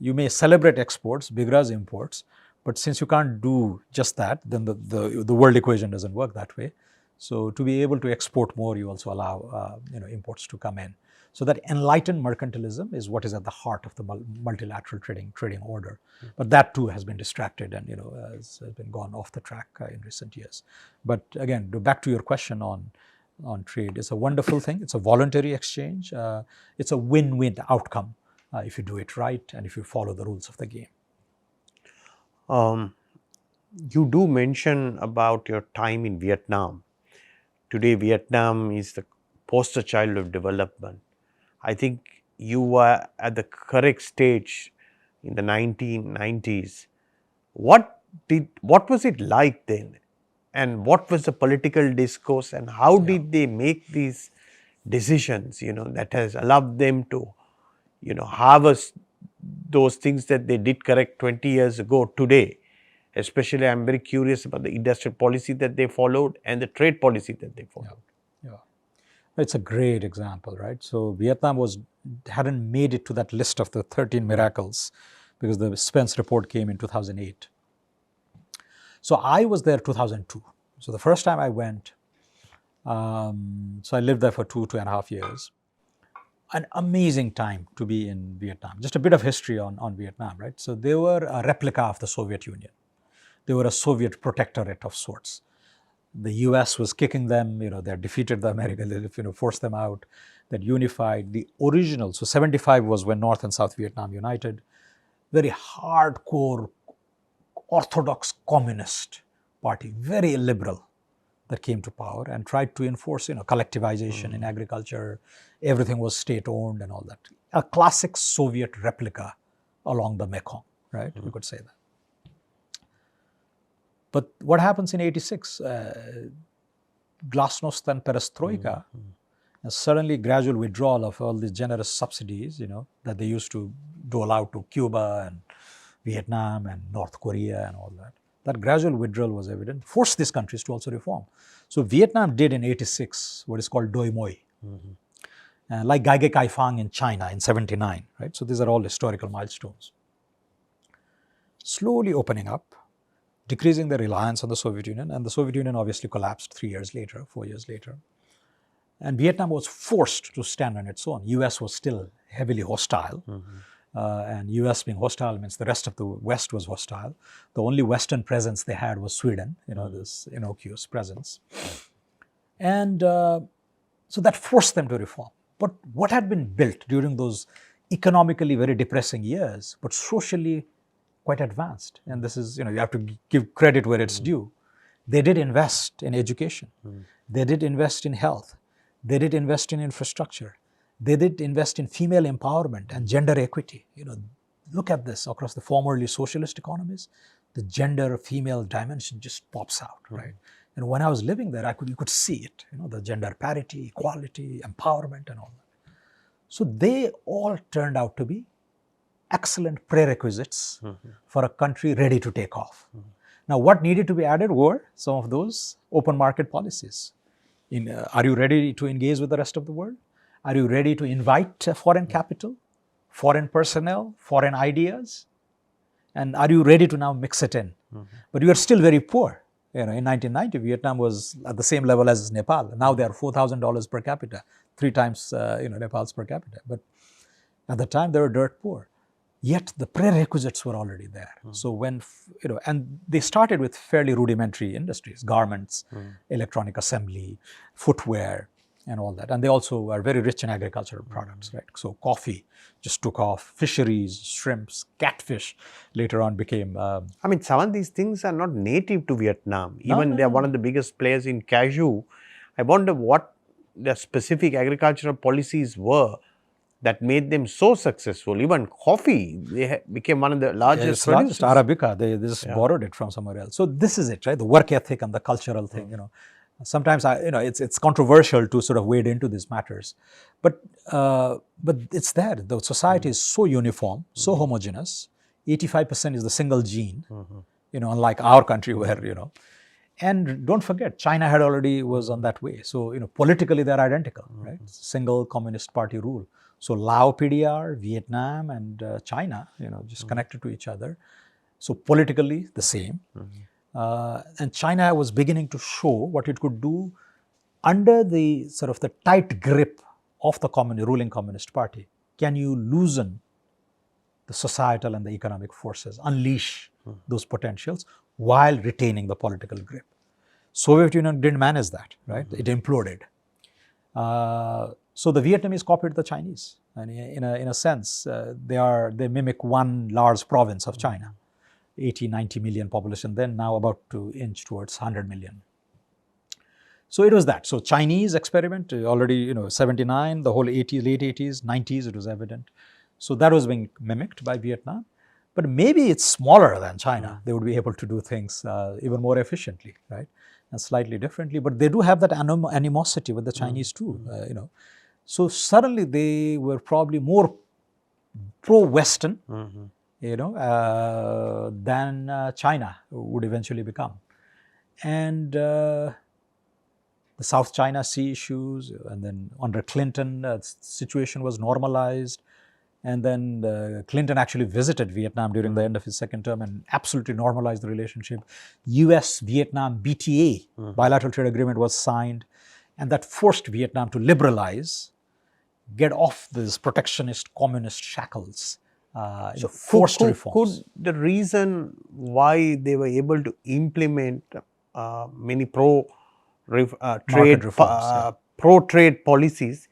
you may celebrate exports, begrudge imports, but since you can't do just that, then the world equation doesn't work that way. So to be able to export more, you also allow imports to come in. So that enlightened mercantilism is what is at the heart of the multilateral trading order. But that too has been distracted and has been gone off the track in recent years. But again, back to your question on trade, it's a wonderful thing. It's a voluntary exchange. It's a win-win outcome if you do it right and if you follow the rules of the game. You do mention about your time in Vietnam. Today, Vietnam is the poster child of development. I think you were at the correct stage in the 1990s. What was it like then? And what was the political discourse, and how did they make these decisions, that has allowed them to, harvest those things that they did correct 20 years ago today? Especially, I'm very curious about the industrial policy that they followed and the trade policy that they followed. Yeah. It's a great example, right? So Vietnam hadn't made it to that list of the 13 miracles because the Spence report came in 2008. So I was there 2002. So the first time I went, so I lived there for 2.5 years. An amazing time to be in Vietnam. Just a bit of history on Vietnam, right? So they were a replica of the Soviet Union. They were a Soviet protectorate of sorts. The US was kicking them, they defeated the Americans, forced them out, that unified. The original, so 75 was when North and South Vietnam united. Very hardcore, orthodox communist party, very liberal, that came to power and tried to enforce, collectivization in agriculture. Everything was state-owned and all that. A classic Soviet replica along the Mekong, right? We could say that. But what happens in 86? Glasnost and perestroika, and suddenly gradual withdrawal of all these generous subsidies, that they used to dole out to Cuba and Vietnam and North Korea and all that. That gradual withdrawal was evident, forced these countries to also reform. So Vietnam did in 86 what is called Doi Moi, like Gai Ge Kai Fang in China in 79, right? So these are all historical milestones. Slowly opening up, decreasing the reliance on the Soviet Union, and the Soviet Union obviously collapsed 4 years later. And Vietnam was forced to stand on its own. US was still heavily hostile. And US being hostile means the rest of the West was hostile. The only Western presence they had was Sweden, this innocuous presence. And so that forced them to reform. But what had been built during those economically very depressing years, but socially quite advanced, and this is, you have to give credit where it's due. They did invest in education. They did invest in health. They did invest in infrastructure. They did invest in female empowerment and gender equity. Look at this across the formerly socialist economies. The gender female dimension just pops out, right? And when I was living there, you could see it, the gender parity, equality, empowerment and all that. So they all turned out to be excellent prerequisites for a country ready to take off. Now, what needed to be added were some of those open market policies. Are you ready to engage with the rest of the world? Are you ready to invite foreign capital, foreign personnel, foreign ideas? And are you ready to now mix it in? But you are still very poor. In 1990, Vietnam was at the same level as Nepal. Now they are $4,000 per capita, 3 times Nepal's per capita. But at the time, they were dirt poor. Yet the prerequisites were already there. So when, and they started with fairly rudimentary industries, garments, electronic assembly, footwear, and all that. And they also are very rich in agricultural products, right? So coffee just took off, fisheries, shrimps, catfish later on became... I mean, some of these things are not native to Vietnam. Even they are one of the biggest players in cashew. I wonder what the specific agricultural policies were that made them so successful. Even coffee, they became one of the largest producers. Arabica, they just borrowed it from somewhere else. So this is it, right? The work ethic and the cultural thing, Sometimes it's controversial to sort of wade into these matters, but it's there. The society is so uniform, so homogeneous. 85% is the single gene, unlike our country where and don't forget, China was on that way. So politically they're identical, right? Single Communist Party rule. So Lao PDR, Vietnam, and China, just connected to each other. So politically the same. And China was beginning to show what it could do under the sort of the tight grip of the ruling Communist Party. Can you loosen the societal and the economic forces, unleash those potentials while retaining the political grip? Soviet Union didn't manage that, right? It imploded. So the Vietnamese copied the Chinese, and in a sense, they mimic one large province of China. 80, 90 million population then, now about to inch towards 100 million. So it was that. So Chinese experiment already, 79, the whole 80s, late 80s, 90s, it was evident. So that was being mimicked by Vietnam. But maybe it's smaller than China. They would be able to do things even more efficiently, right? And slightly differently. But they do have that animosity with the Chinese too, So suddenly they were probably more pro-Western, than China would eventually become. And the South China Sea issues, and then under Clinton, the situation was normalized. And then Clinton actually visited Vietnam during the end of his second term and absolutely normalized the relationship. US-Vietnam BTA, bilateral trade agreement, was signed. And that forced Vietnam to liberalize, get off these protectionist communist shackles. So forced reforms. Could the reason why they were able to implement many pro-trade policies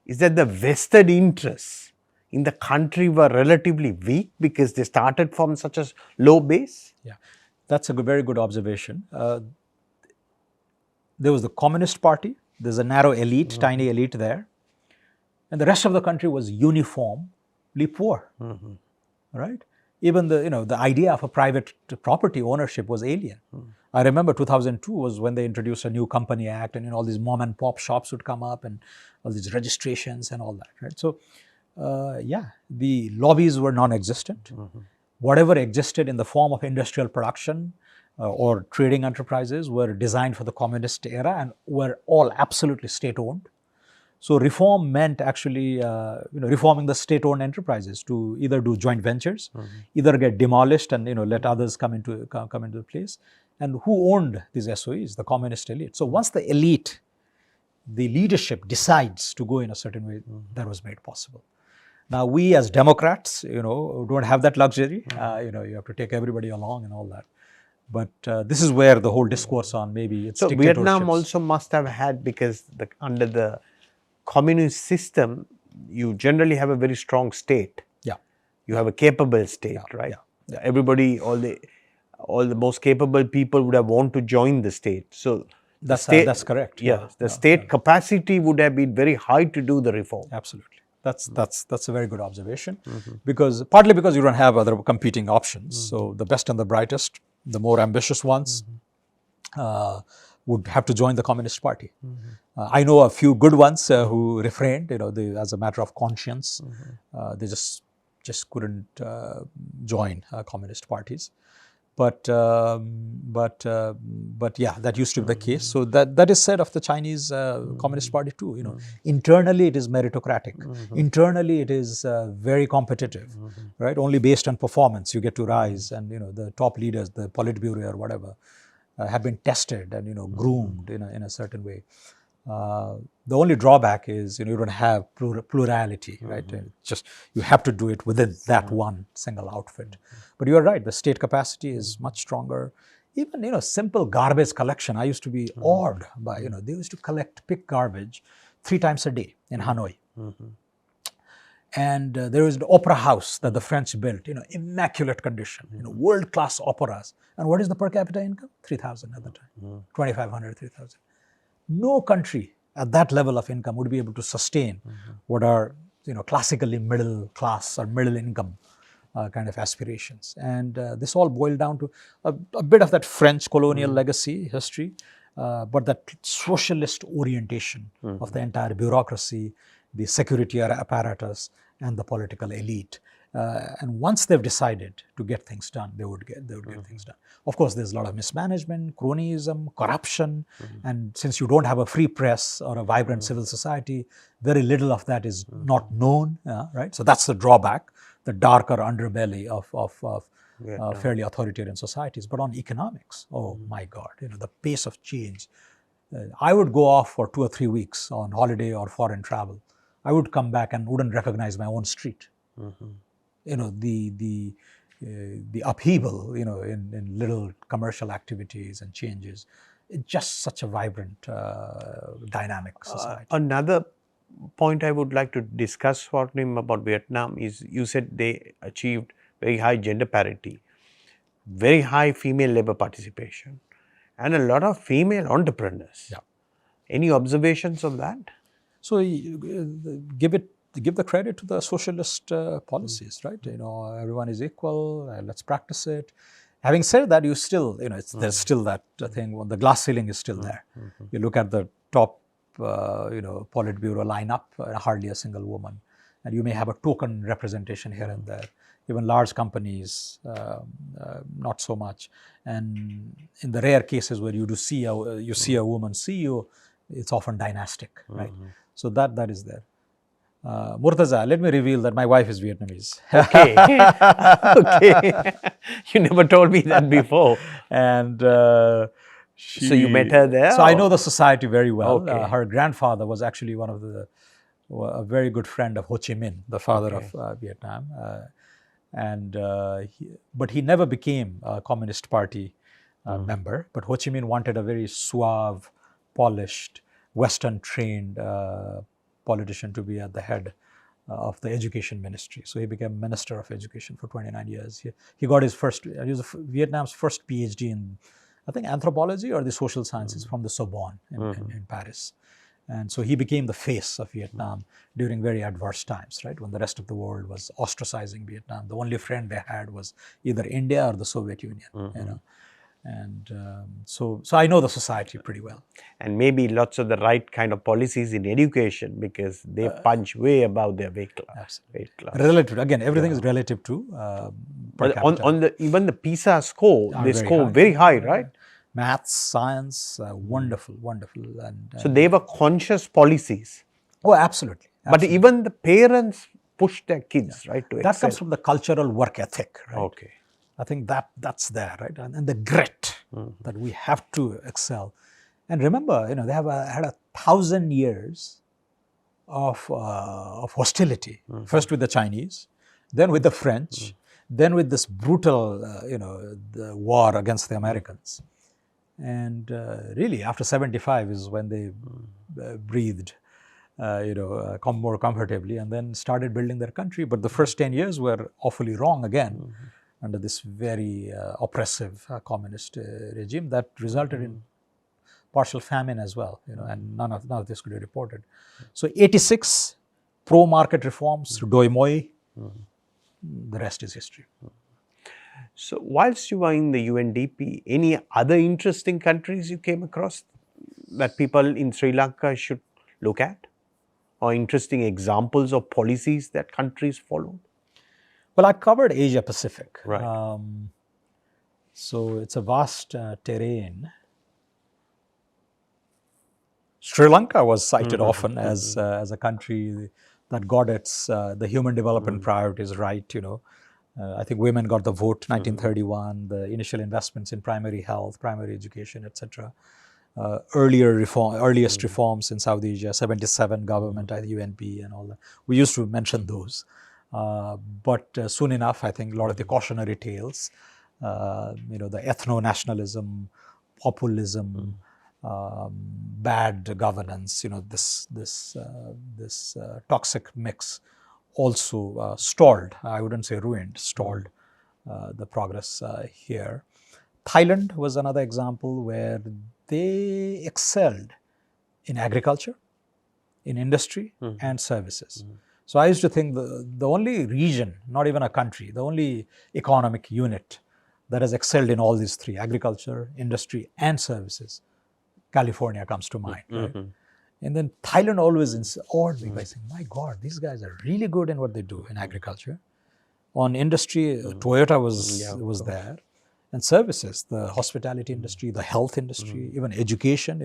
is that the vested interests in the country were relatively weak because they started from such a low base? Yeah, that's a very good observation. There was the Communist Party. There's a narrow elite, tiny elite there. And the rest of the country was uniformly poor, right? Even the idea of a private property ownership was alien. I remember 2002 was when they introduced a new company act, and all these mom and pop shops would come up and all these registrations and all that, right? So, the lobbies were non-existent. Whatever existed in the form of industrial production or trading enterprises were designed for the communist era and were all absolutely state-owned. So reform meant actually, reforming the state-owned enterprises to either do joint ventures, either get demolished and let others come into place. And who owned these SOEs? The communist elite. So once the elite, the leadership decides to go in a certain way, that was made possible. Now we as Democrats, don't have that luxury. You have to take everybody along and all that. But this is where the whole discourse on maybe it's dictatorships. So Vietnam also must have had, because under the communist system, you generally have a very strong state. Yeah. You have a capable state, right? Yeah. Everybody, all the most capable people would have wanted to join the state. So that's correct. Yes, the state capacity would have been very high to do the reform. Absolutely. That's a very good observation, partly because you don't have other competing options. So the best and the brightest, the more ambitious ones, would have to join the Communist Party. I know a few good ones who refrained, as a matter of conscience. They just couldn't join communist parties. But yeah, that used to be the case. So that is said of the Chinese Communist Party too. Internally it is meritocratic. Internally it is very competitive, right? Only based on performance you get to rise, and the top leaders, the Politburo or whatever, have been tested and groomed in a certain way. The only drawback is you don't have plurality, right? Just you have to do it within that one single outfit. But you are right, the state capacity is much stronger. Even simple garbage collection, I used to be awed by they used to pick garbage 3 times a day in Hanoi. And there was an opera house that the French built, immaculate condition, world-class operas. And what is the per capita income? 3,000 at the time, 2,500, 3,000. No country at that level of income would be able to sustain what are classically middle class or middle income kind of aspirations. And this all boiled down to a bit of that French colonial legacy history, but that socialist orientation of the entire bureaucracy, the security apparatus, and the political elite. And once they've decided to get things done, they would get things done. Of course, there's a lot of mismanagement, cronyism, corruption, and since you don't have a free press or a vibrant civil society, very little of that is not known, right? So that's the drawback, the darker underbelly of fairly authoritarian societies. But on economics, oh my God, the pace of change. I would go off for 2 or 3 weeks on holiday or foreign travel. I would come back and wouldn't recognize my own street. The upheaval, in little commercial activities and changes. It's just such a vibrant, dynamic society. Another point I would like to discuss, Swarnim, about Vietnam is you said they achieved very high gender parity, very high female labor participation, and a lot of female entrepreneurs. Yeah. Any observations on that? So give the credit to the socialist policies, right? Everyone is equal. Let's practice it. Having said that, you still, there's still that thing. The glass ceiling is still there. You look at the top, Politburo lineup, hardly a single woman, and you may have a token representation here and there. Even large companies, not so much. And in the rare cases where you see a woman CEO, it's often dynastic, right? So that is there. Murtaza, let me reveal that my wife is Vietnamese. Okay. Okay. You never told me that before. And so you met her there? So I know the society very well. Okay. Her grandfather was actually a very good friend of Ho Chi Minh, the father of Vietnam. But he never became a Communist Party member. But Ho Chi Minh wanted a very suave, polished, Western-trained politician to be at the head of the education ministry. So he became Minister of Education for 29 years. He got his he was Vietnam's first PhD in, I think, anthropology or the social sciences from the Sorbonne in Paris. And so he became the face of Vietnam during very adverse times, right? When the rest of the world was ostracizing Vietnam. The only friend they had was either India or the Soviet Union, And so I know the society pretty well. And maybe lots of the right kind of policies in education because they punch way above their weight class. Relative, again, everything is relative to per capita. Even the PISA score, they score very high, right? Maths, science, wonderful. And so they were conscious policies. Oh, absolutely. But even the parents push their kids, right, to excel. That comes from the cultural work ethic, right? Okay. I think that's there, right? And the grit that we have to excel. And remember, they have had 1,000 years of hostility. First with the Chinese, then with the French, then with this brutal, the war against the Americans. And really, after 75 is when they breathed, more comfortably, and then started building their country. But the first 10 years were awfully wrong again. Under this very oppressive communist regime that resulted in partial famine as well, and none of this could be reported. So 86 pro-market reforms, Doi Moi, the rest is history. So whilst you were in the UNDP, any other interesting countries you came across that people in Sri Lanka should look at, or interesting examples of policies that countries followed? Well, I covered Asia Pacific. Right. So it's a vast terrain. Sri Lanka was cited often as a country that got its the human development priorities right. I think women got the vote 1931. The initial investments in primary health, primary education, etc. Earliest reforms in South Asia, 77 government, UNP and all that. We used to mention those. But soon enough, I think a lot of the cautionary tales, the ethno-nationalism, populism, bad governance, this toxic mix also stalled. I wouldn't say ruined, stalled the progress here. Thailand was another example where they excelled in agriculture, in industry, and services. So I used to think the only region, not even a country, the only economic unit that has excelled in all these three, agriculture, industry, and services, California comes to mind. Right? And then Thailand always awed me by saying, my God, these guys are really good in what they do in agriculture. On industry, Toyota was there. And services, the hospitality industry, the health industry, even education,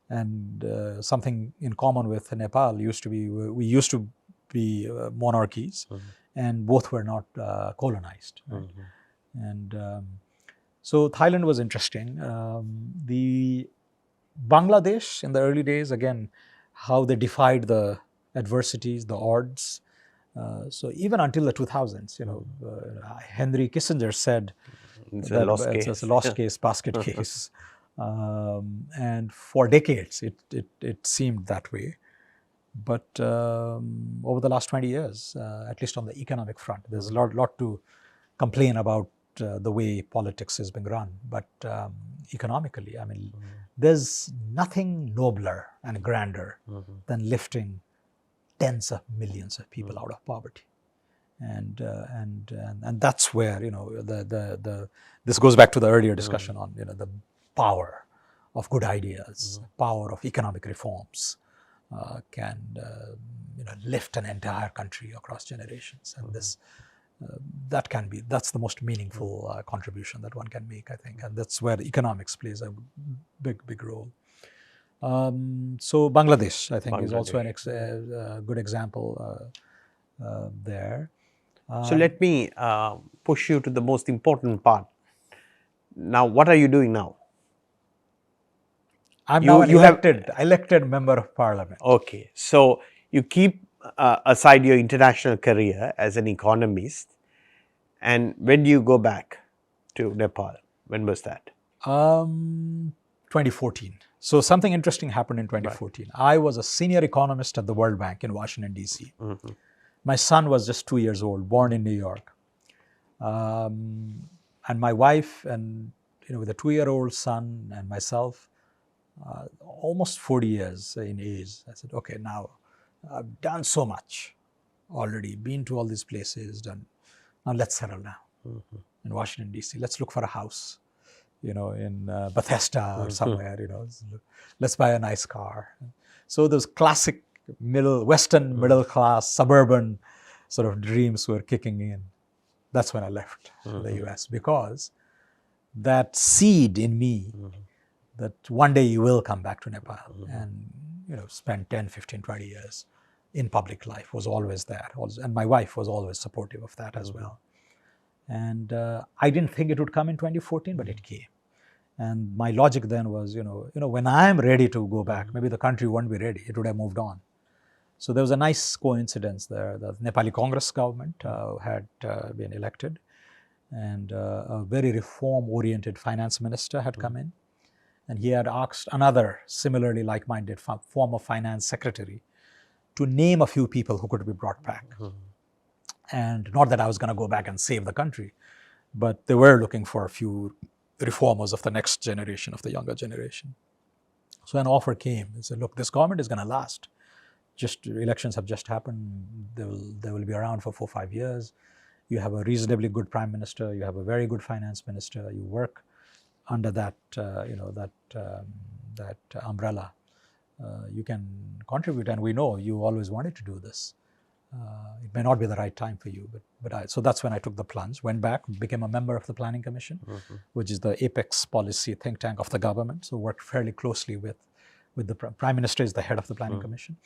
and something in common with Nepal we used to be monarchies, and both were not colonized. Right? And so Thailand was interesting. The Bangladesh in the early days, again, how they defied the adversities, the odds. So even until the 2000s, Henry Kissinger said it's that a lost case. It's a lost case, basket case. And for decades, it seemed that way. But over the last 20 years, at least on the economic front, there's a lot to complain about the way politics is being run. But economically, I mean, there's nothing nobler and grander than lifting tens of millions of people out of poverty. And that's where this goes back to the earlier discussion on the power of good ideas, power of economic reforms can lift an entire country across generations, and that's the most meaningful contribution that one can make, I think, and that's where economics plays a big role. So Bangladesh, I think, is also a good example there. So let me push you to the most important part. Now, what are you doing now? I'm now an elected member of parliament. Okay, so you keep aside your international career as an economist, and when do you go back to Nepal? When was that? 2014. So something interesting happened in 2014. Right. I was a senior economist at the World Bank in Washington, D.C. My son was just 2 years old, born in New York. And my wife and, with a 2-year-old son and myself, almost 40 years in age, I said, okay, now I've done so much already, been to all these places, now let's settle down in Washington, D.C. Let's look for a house, in Bethesda or somewhere, let's buy a nice car. So those classic Western middle class, suburban sort of dreams were kicking in. That's when I left the US, because that seed in me that one day you will come back to Nepal and spend 10, 15, 20 years in public life was always there. And my wife was always supportive of that as well. And I didn't think it would come in 2014, but it came. And my logic then was, when I'm ready to go back, maybe the country won't be ready. It would have moved on. So there was a nice coincidence there. The Nepali Congress government had been elected, and a very reform-oriented finance minister had come in. And he had asked another similarly like-minded former finance secretary to name a few people who could be brought back. And not that I was going to go back and save the country, but they were looking for a few reformers of the next generation, of the younger generation. So an offer came. They said, look, this government is going to last. Elections have just happened. They will be around for 4 or 5 years. You have a reasonably good prime minister. You have a very good finance minister. You work under that umbrella. You can contribute, and we know you always wanted to do this. It may not be the right time for you, so that's when I took the plunge, went back, became a member of the Planning Commission, which is the apex policy think tank of the government. So worked fairly closely with the Prime Minister is the head of the Planning Commission,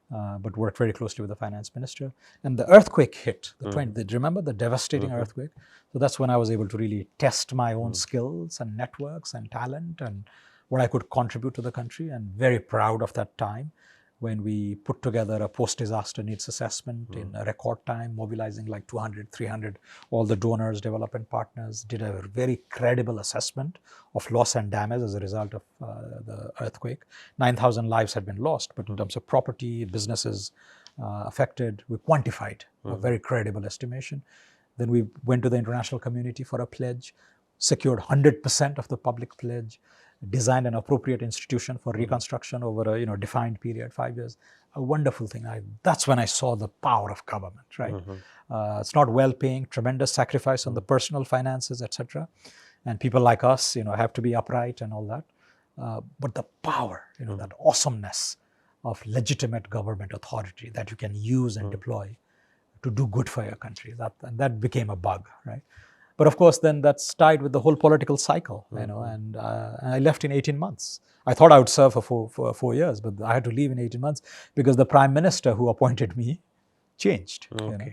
but worked very closely with the Finance Minister. And the earthquake hit, remember the devastating earthquake? So that's when I was able to really test my own skills and networks and talent and what I could contribute to the country, and very proud of that time when we put together a post-disaster needs assessment in a record time, mobilizing like 200, 300, all the donors, development partners, did a very credible assessment of loss and damage as a result of the earthquake. 9,000 lives had been lost, but in terms of property, businesses affected, we quantified a very credible estimation. Then we went to the international community for a pledge, secured 100% of the public pledge, designed an appropriate institution for reconstruction over a defined period, 5 years. A wonderful thing. That's when I saw the power of government, right? It's not well-paying, tremendous sacrifice on the personal finances, etc. And people like us, have to be upright and all that. But the power, that awesomeness of legitimate government authority that you can use and deploy to do good for your country. That became a bug, right? But of course, then that's tied with the whole political cycle, and I left in 18 months. I thought I would serve for 4 years, but I had to leave in 18 months because the Prime Minister who appointed me changed.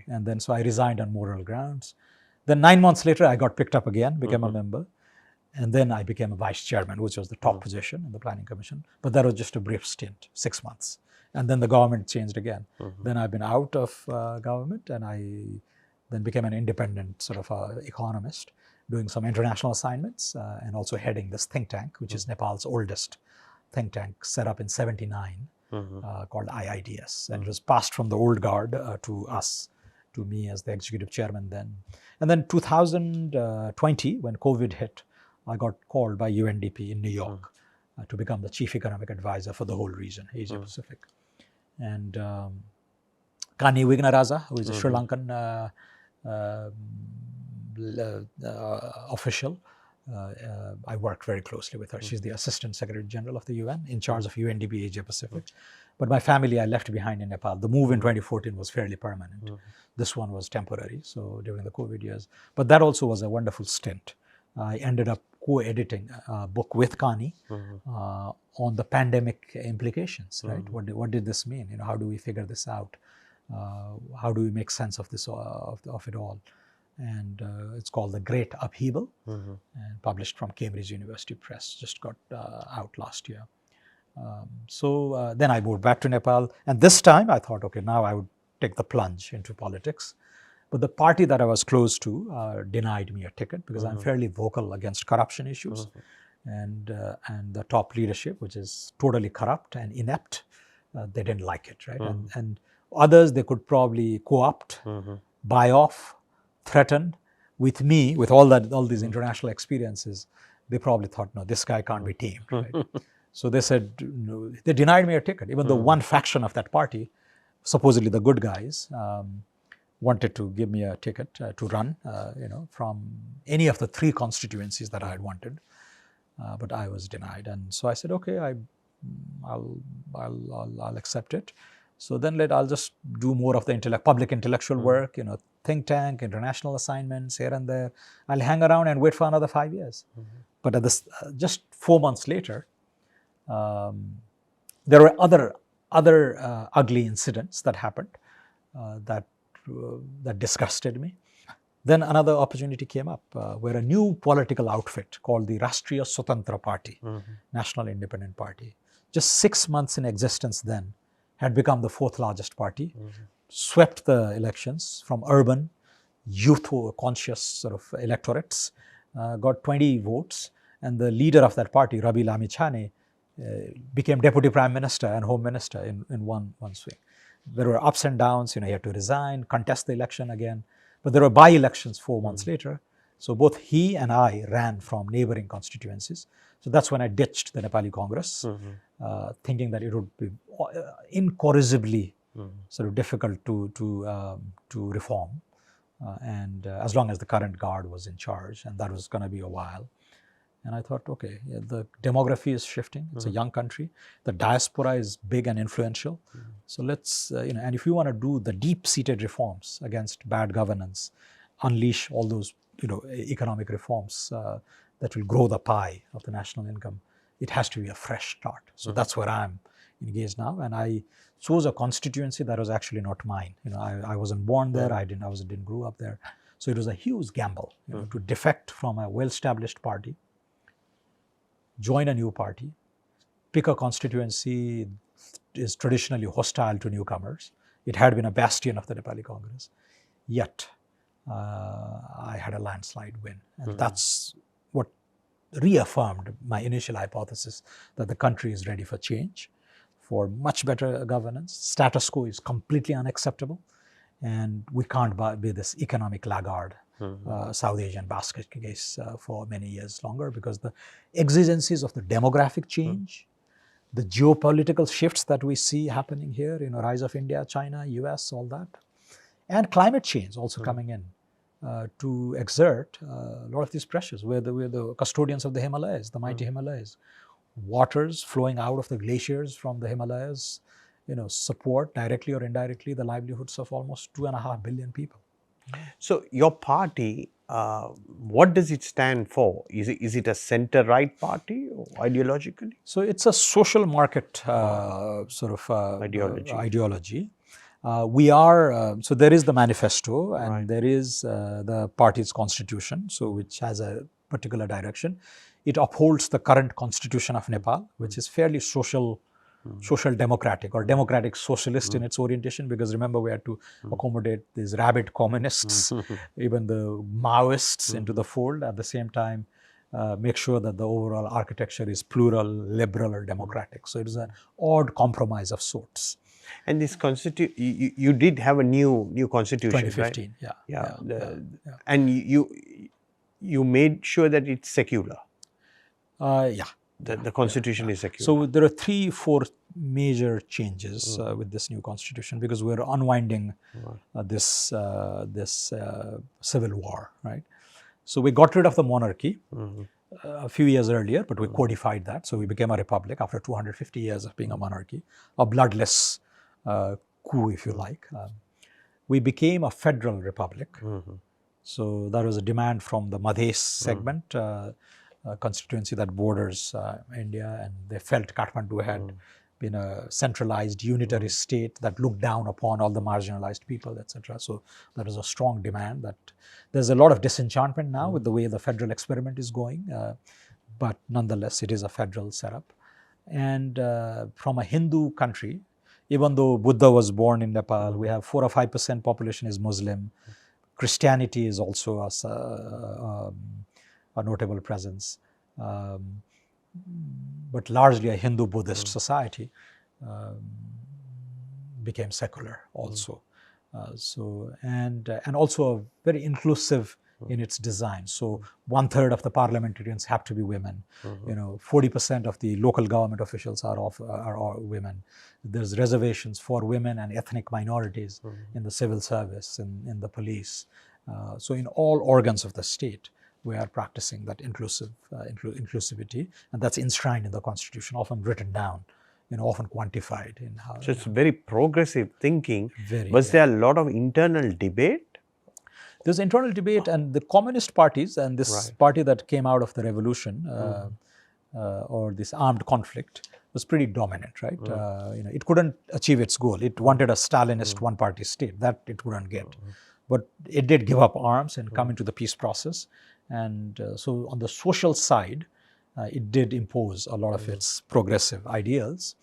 And then so I resigned on moral grounds. Then 9 months later, I got picked up again, became a member. And then I became a vice chairman, which was the top position in the Planning Commission. But that was just a brief stint, 6 months. And then the government changed again. Then I've been out of government, and I then became an independent sort of economist, doing some international assignments and also heading this think tank, which is Nepal's oldest think tank, set up in '79, called IIDS. And it was passed from the old guard to us, to me as the executive chairman then. And then 2020, when COVID hit, I got called by UNDP in New York to become the chief economic advisor for the whole region, Asia Pacific. And Kani Wignaraja, who is a Sri Lankan official, I worked very closely with her. She's the Assistant Secretary General of the UN, in charge of UNDP Asia Pacific. But my family I left behind in Nepal. The move in 2014 was fairly permanent. This one was temporary, so during the COVID years. But that also was a wonderful stint. I ended up co-editing a book with Kani on the pandemic implications, right? What did this mean? How do we figure this out? How do we make sense of this of it all? And it's called The Great Upheaval, and published from Cambridge University Press. Just got out last year. So then I moved back to Nepal, and this time I thought, okay, now I would take the plunge into politics. But the party that I was close to denied me a ticket because I'm fairly vocal against corruption issues, and the top leadership, which is totally corrupt and inept, they didn't like it, right? And others they could probably co-opt, buy off, threaten. With me, with all these international experiences, they probably thought, no, this guy can't be tamed, right? So they said, no, they denied me a ticket, even though one faction of that party, supposedly the good guys, wanted to give me a ticket to run, from any of the 3 constituencies that I had wanted, but I was denied. And so I said, okay, I'll accept it. So then I'll just do more of the public intellectual work, think tank, international assignments here and there. I'll hang around and wait for another 5 years. But at this, just 4 months later, there were other ugly incidents that happened that disgusted me. Then another opportunity came up where a new political outfit called the Rashtriya Swatantra Party, National Independent Party, just 6 months in existence then, had become the 4th largest party, swept the elections from urban, youth-conscious sort of electorates, got 20 votes, and the leader of that party, Rabi Lamichhane, became Deputy Prime Minister and Home Minister in one swing. There were ups and downs, he had to resign, contest the election again, but there were by-elections 4 months later. So both he and I ran from neighboring constituencies. So that's when I ditched the Nepali Congress, thinking that it would be incorrigibly sort of difficult to reform, and as long as the current guard was in charge, and that was going to be a while. And I thought, okay, yeah, the demography is shifting. It's a young country. The diaspora is big and influential. So let's, and if you want to do the deep-seated reforms against bad governance, unleash all those, economic reforms that will grow the pie of the national income, it has to be a fresh start. So that's where I'm engaged now. And I chose a constituency that was actually not mine. I wasn't born there. I didn't grow up there. So it was a huge gamble, to defect from a well-established party, join a new party, pick a constituency is traditionally hostile to newcomers. It had been a bastion of the Nepali Congress. Yet, I had a landslide win. And that's what reaffirmed my initial hypothesis that the country is ready for change, for much better governance. Status quo is completely unacceptable. And we can't be this economic laggard, South Asian basket case for many years longer, because the exigencies of the demographic change, the geopolitical shifts that we see happening here, rise of India, China, US, all that, and climate change also coming in to exert a lot of these pressures. We're the custodians of the Himalayas, the mighty Himalayas. Waters flowing out of the glaciers from the Himalayas, support directly or indirectly the livelihoods of almost 2.5 billion people. So your party, what does it stand for? Is it a center-right party or ideologically? So it's a social market ideology. We are, so there is the manifesto and there is the party's constitution, so which has a particular direction. It upholds the current constitution of Nepal, which is fairly social democratic or democratic socialist in its orientation, because remember, we had to accommodate these rabid communists, even the Maoists into the fold, at the same time make sure that the overall architecture is plural, liberal or democratic. So it is an odd compromise of sorts. And this constitution, you did have a new constitution, 2015, right? Yeah. And you made sure that it's secular. The constitution is secular. So there are 3-4 major changes with this new constitution, because we're unwinding this civil war, right? So we got rid of the monarchy a few years earlier, but we codified that. So we became a republic after 250 years of being a monarchy, a bloodless coup, if you like. We became a federal republic. So that was a demand from the Madhes segment, constituency that borders India, and they felt Kathmandu had been a centralized unitary state that looked down upon all the marginalized people, etc. So there is a strong demand. That there's a lot of disenchantment now with the way the federal experiment is going, but nonetheless it is a federal setup. And from a Hindu country, even though Buddha was born in Nepal, we have 4 or 5% population is Muslim. Christianity is also a notable presence, but largely a Hindu-Buddhist society became secular also. And also a very inclusive in its design. So 1/3 of the parliamentarians have to be women. 40% of the local government officials are women. There's reservations for women and ethnic minorities in the civil service, in the police. So in all organs of the state, we are practicing that inclusivity, and that's enshrined in the constitution, often written down, often quantified in how. So it's very progressive thinking. Was there a lot of internal debate? There's internal debate, and the communist parties and this party that came out of the revolution or this armed conflict was pretty dominant, right? It couldn't achieve its goal. It wanted a Stalinist one-party state. That it couldn't get. But it did give up arms and come into the peace process. And so on the social side, it did impose a lot of its progressive ideals.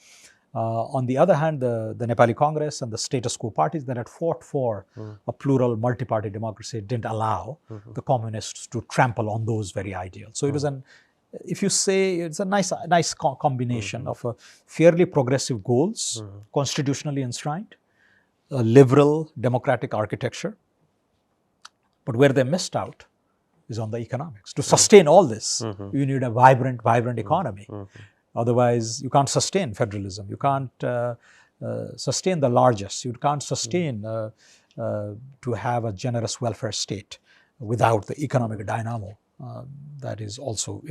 On the other hand, the Nepali Congress and the status quo parties that had fought for a plural multi-party democracy didn't allow the communists to trample on those very ideals. So it was if you say, it's a nice combination of a fairly progressive goals, constitutionally enshrined, a liberal democratic architecture. But where they missed out is on the economics. To sustain all this, you need a vibrant economy. Otherwise, you can't sustain federalism. You can't sustain the largest. You can't sustain to have a generous welfare state without the economic dynamo that is also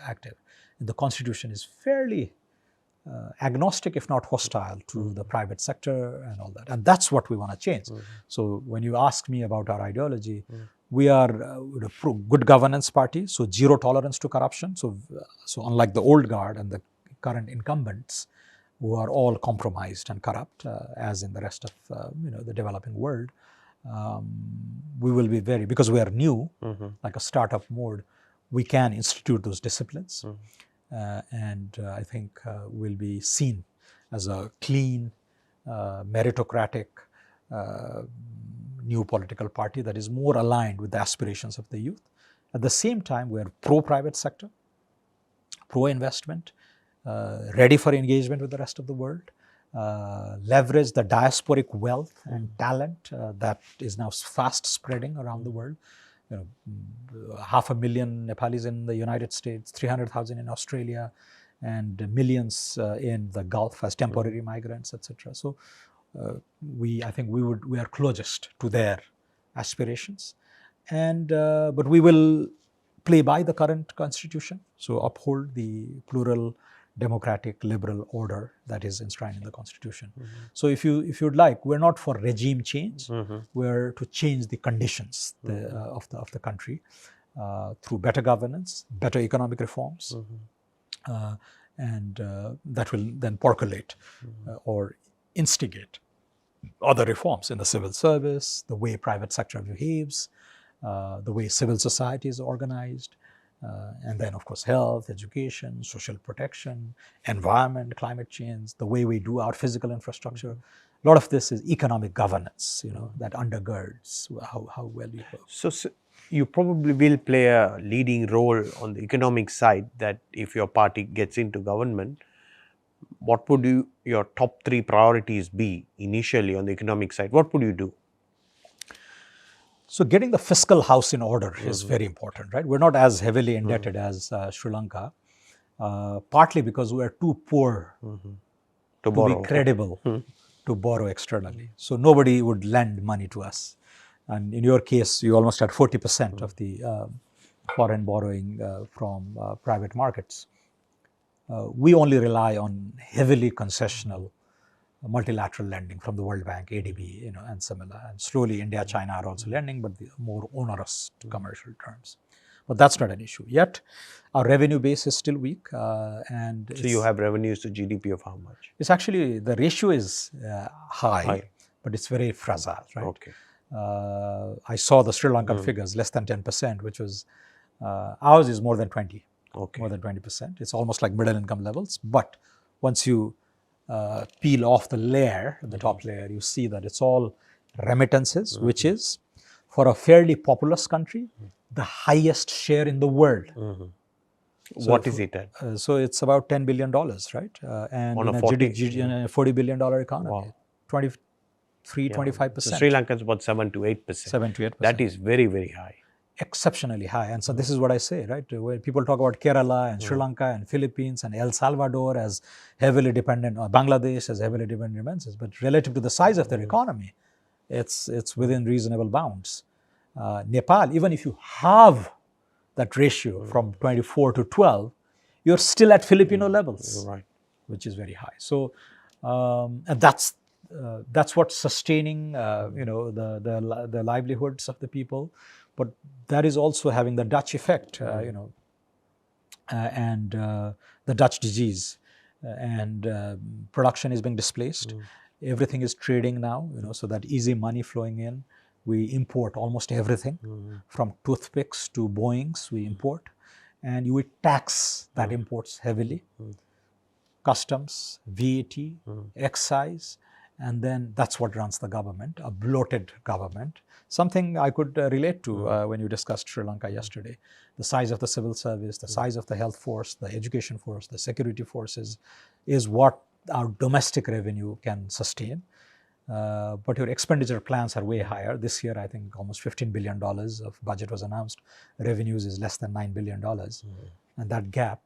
active. And the constitution is fairly agnostic, if not hostile, to the private sector and all that. And that's what we want to change. So when you ask me about our ideology, we are a good governance party, so zero tolerance to corruption. So unlike the old guard and the current incumbents, who are all compromised and corrupt, as in the rest of the developing world, we will be because we are new, like a startup mode, we can institute those disciplines. And I think will be seen as a clean, meritocratic, new political party that is more aligned with the aspirations of the youth. At the same time, we are pro-private sector, pro-investment, ready for engagement with the rest of the world, leverage the diasporic wealth and talent that is now fast spreading around the world. 500,000 Nepalis in the United States, 300,000 in Australia, and millions in the Gulf as temporary migrants, etc. So I think we are closest to their aspirations, and but we will play by the current constitution, so uphold the plural, democratic, liberal order that is enshrined in the constitution. So if you'd like, we're not for regime change, we're to change the conditions of the country through better governance, better economic reforms, and that will then percolate or instigate other reforms in the civil service, the way private sector behaves, the way civil society is organized, and then of course health, education, social protection, environment, climate change, the way we do our physical infrastructure. A lot of this is economic governance, that undergirds how well you work. So you probably will play a leading role on the economic side, that if your party gets into government, what would your top 3 priorities be initially on the economic side? What would you do? So getting the fiscal house in order is very important, right? We're not as heavily indebted as Sri Lanka, partly because we are too poor to be credible to borrow externally. So nobody would lend money to us. And in your case, you almost had 40% of the foreign borrowing from private markets. We only rely on heavily concessional multilateral lending from the World Bank, ADB, and similar. And slowly India, China are also lending, but the more onerous commercial terms. But that's not an issue. Yet our revenue base is still weak. And so you have revenues to GDP of how much? It's actually, the ratio is high, but it's very fragile, right? Okay. I saw the Sri Lankan figures, less than 10%, which was, ours is more than 20, more than 20%. It's almost like middle income levels. But once you peel off the layer, the top layer, you see that it's all remittances, which is, for a fairly populous country, the highest share in the world. So what is it at? So it's about $10 billion, right? And on in a $40 billion economy, wow. 25%. So Sri Lanka is about 7 to 8%. 7 to 8%. That is very, very high. Exceptionally high. And so this is what I say, right? When people talk about Kerala and Sri Lanka and Philippines and El Salvador as heavily dependent, or Bangladesh as heavily dependent remittances, but relative to the size of their economy, it's within reasonable bounds. Nepal, even if you have that ratio from 24 to 12, you're still at Filipino levels, Right. which is very high. So, and that's what's sustaining, the livelihoods of the people. But that is also having the Dutch effect, and the Dutch disease, and production is being displaced. Everything is trading now, so that easy money flowing in. We import almost everything, from toothpicks to Boeings, we import. And you would tax that imports heavily. Customs, VAT, excise, and then that's what runs the government, a bloated government. Something I could relate to when you discussed Sri Lanka yesterday. The size of the civil service, the size of the health force, the education force, the security forces is what our domestic revenue can sustain. But your expenditure plans are way higher. This year, I think almost $15 billion of budget was announced. Revenues is less than $9 billion. And that gap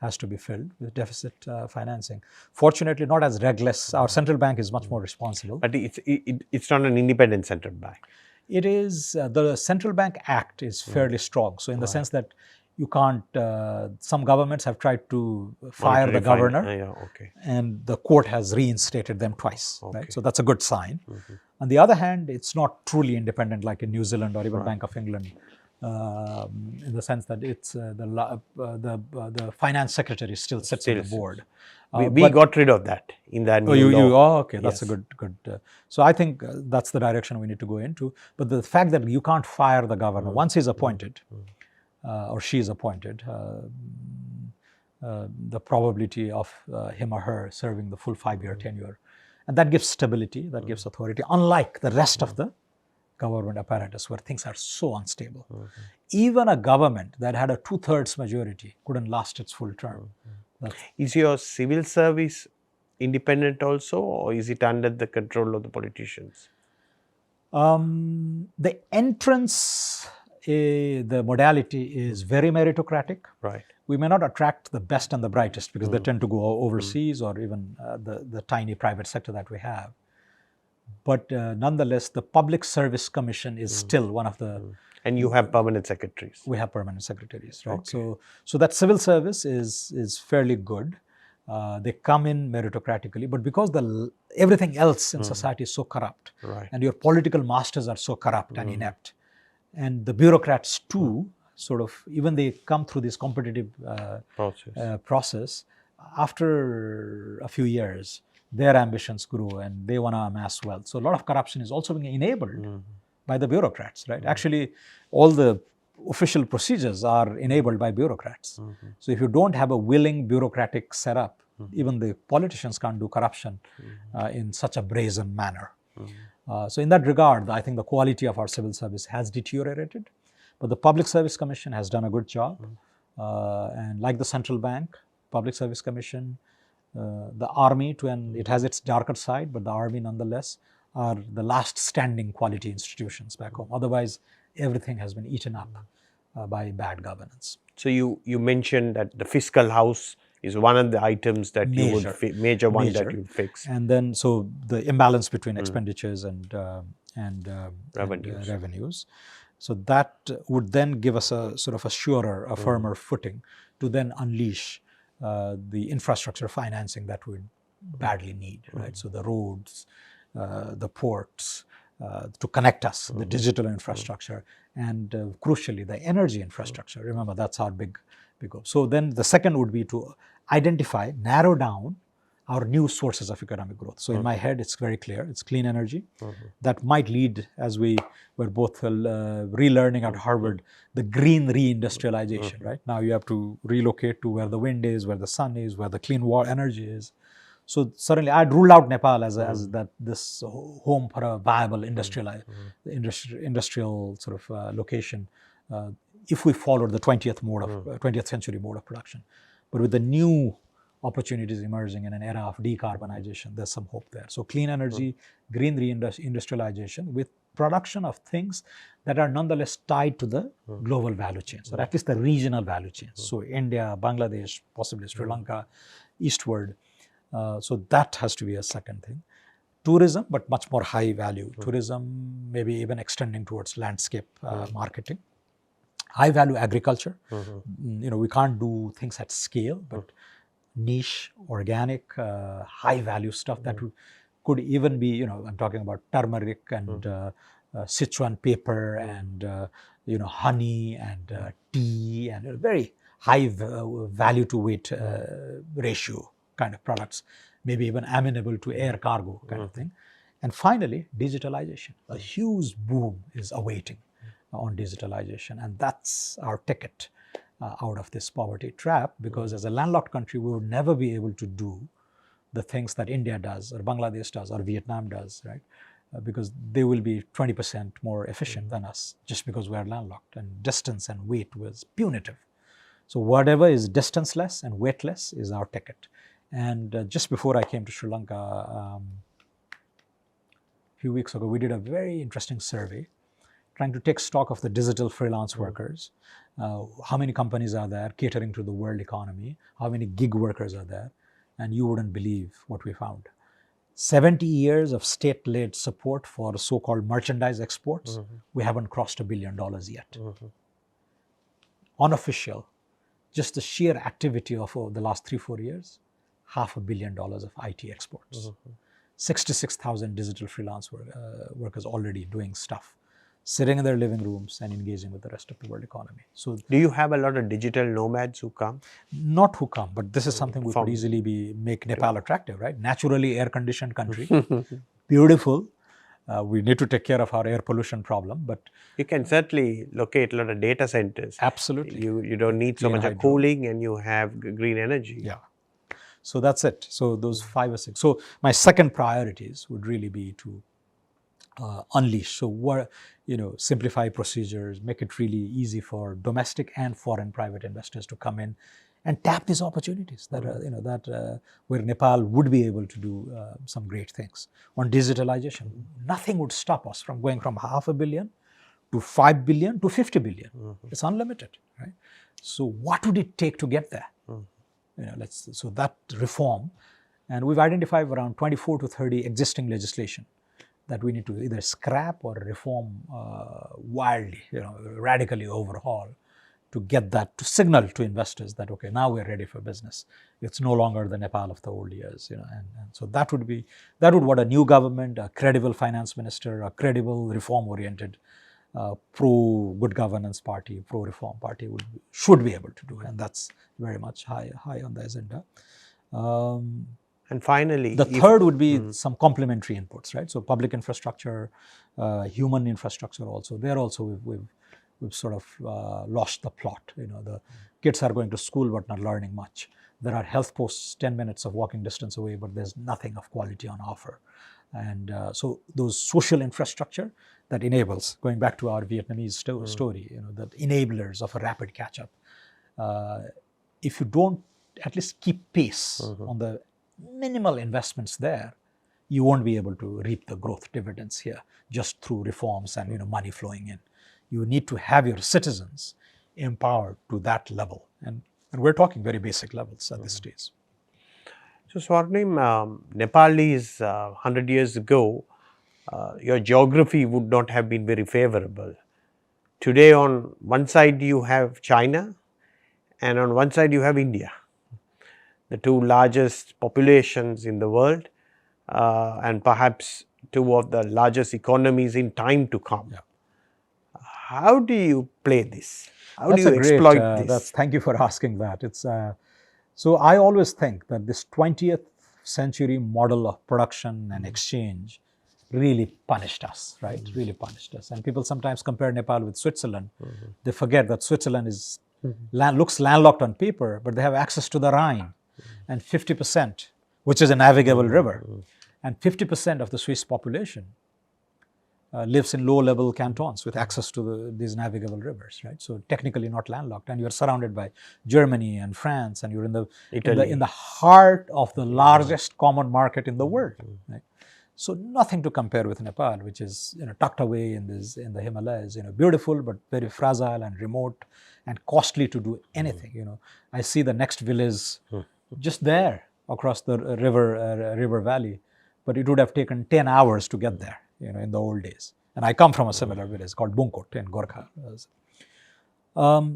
has to be filled with deficit financing. Fortunately, not as reckless. Our central bank is much more responsible. But it's not an independent central bank. It is, the Central Bank Act is fairly strong. So in the sense that you can't, some governments have tried to fire the governor, and the court has reinstated them twice, right? So that's a good sign. On the other hand, it's not truly independent like in New Zealand or even Bank of England, in the sense that it's the finance secretary still sits on the board. We got rid of that in that new law. Okay, that's a good. So I think that's the direction we need to go into. But the fact that you can't fire the governor once he's appointed, or she is appointed, the probability of him or her serving the full 5-year tenure, and that gives stability, that gives authority, unlike the rest of the government apparatus where things are so unstable. Even a government that had a 2/3 majority couldn't last its full term. Is your civil service independent also, or is it under the control of the politicians? The entrance, the modality is very meritocratic. Right. We may not attract the best and the brightest because they tend to go overseas or even the tiny private sector that we have. But nonetheless, the Public Service Commission is still one of the... And you have permanent secretaries. We have permanent secretaries, right? Okay. So that civil service is fairly good. They come in meritocratically, but because everything else in society is so corrupt, and your political masters are so corrupt and inept, and the bureaucrats too, sort of, even they come through this competitive process, after a few years, their ambitions grow and they want to amass wealth. So a lot of corruption is also being enabled by the bureaucrats, right? Actually, all the official procedures are enabled by bureaucrats. So if you don't have a willing bureaucratic setup, even the politicians can't do corruption in such a brazen manner. So in that regard, I think the quality of our civil service has deteriorated, but the Public Service Commission has done a good job. And like the Central Bank, Public Service Commission, the army, it has its darker side, but the army nonetheless are the last standing quality institutions back home. Otherwise, everything has been eaten up by bad governance. So you mentioned that the fiscal house is one of the items that you would major one that you fix. And then so the imbalance between expenditures and revenues. revenues. So that would then give us a sort of a surer, a firmer footing to then unleash the infrastructure financing that we badly need, right? So the roads, the ports, to connect us, the digital infrastructure, and crucially the energy infrastructure. Remember, that's our big goal. So then the second would be to identify, narrow down our new sources of economic growth. So in my head, it's very clear. It's clean energy. That might lead, as we were both relearning at Harvard, the green reindustrialization, right? Now you have to relocate to where the wind is, where the sun is, where the clean energy is. So suddenly I'd ruled out Nepal as this home for a viable industrial sort of location if we followed the 20th century mode of production. But with the new opportunities emerging in an era of decarbonization, there's some hope there. So clean energy, green reindustrialization with production of things that are nonetheless tied to the global value chains, or at least the regional value chains. So India, Bangladesh, possibly Sri Lanka, eastward. So that has to be a second thing. Tourism, but much more high value. Tourism, maybe even extending towards landscape marketing. High value agriculture. We can't do things at scale, but niche, organic, high value stuff that could even be, I'm talking about turmeric and Sichuan pepper and, honey and tea and a very high value to weight ratio kind of products, maybe even amenable to air cargo kind of thing. And finally, digitalization. A huge boom is awaiting on digitalization, and that's our ticket out of this poverty trap, because as a landlocked country, we would never be able to do the things that India does or Bangladesh does or Vietnam does, right? Because they will be 20% more efficient than us just because we are landlocked, and distance and weight was punitive. So whatever is distance-less and weightless is our ticket. And just before I came to Sri Lanka, a few weeks ago, we did a very interesting survey trying to take stock of the digital freelance workers. How many companies are there catering to the world economy? How many gig workers are there? And you wouldn't believe what we found. 70 years of state-led support for so-called merchandise exports, we haven't crossed $1 billion yet. Unofficial, just the sheer activity of the last 3-4 years, $500 million of IT exports. 66,000 digital freelance workers already doing stuff, sitting in their living rooms and engaging with the rest of the world economy. So, do you have a lot of digital nomads who come? Not who come, but this is something we could easily make Nepal attractive, right? Naturally air-conditioned country, beautiful. We need to take care of our air pollution problem, but you can certainly locate a lot of data centers. Absolutely. You don't need so much of cooling, and you have green energy. Yeah. So that's it. So those 5 or 6. So my second priorities would really be to unleash. So simplify procedures, make it really easy for domestic and foreign private investors to come in and tap these opportunities that are, where Nepal would be able to do some great things. On digitalization, nothing would stop us from going from $500 million to $5 billion to $50 billion. It's unlimited, right? So what would it take to get there? So that reform, and we've identified around 24 to 30 existing legislation that we need to either scrap or reform wildly, radically overhaul, to get that, to signal to investors that, okay, now we're ready for business. It's no longer the Nepal of the old years, and so that would what a new government, a credible finance minister, a credible reform-oriented, pro-good governance party, pro-reform party should be able to do, and that's very much high on the agenda. And finally, the third would be some complementary inputs, right? So public infrastructure, human infrastructure also. There also we've sort of lost the plot. The kids are going to school but not learning much. There are health posts 10 minutes of walking distance away, but there's nothing of quality on offer. And so those social infrastructure that enables, going back to our Vietnamese story, that enablers of a rapid catch-up. If you don't at least keep pace on the minimal investments there, you won't be able to reap the growth dividends here just through reforms and money flowing in. You need to have your citizens empowered to that level, and we're talking very basic levels at this stage. So Swarnim, Nepalese 100 years ago, your geography would not have been very favorable. Today on one side you have China, and on one side you have India, the two largest populations in the world, and perhaps two of the largest economies in time to come. Yeah. How do you play this? How do you exploit this? Thank you for asking that. It's so I always think that this 20th century model of production and exchange really punished us, right? Really punished us. And people sometimes compare Nepal with Switzerland. They forget that Switzerland is looks landlocked on paper, but they have access to the Rhine, and 50%, which is a navigable river, and 50% of the Swiss population lives in low-level cantons with access to these navigable rivers, right? So technically not landlocked, and you're surrounded by Germany and France, and you're in the heart of the largest common market in the world, right? So nothing to compare with Nepal, which is tucked away in the Himalayas, beautiful but very fragile and remote and costly to do anything. I see the next village just there across the river valley, but it would have taken 10 hours to get there, in the old days. And I come from a similar village called Bunkot in Gorkha.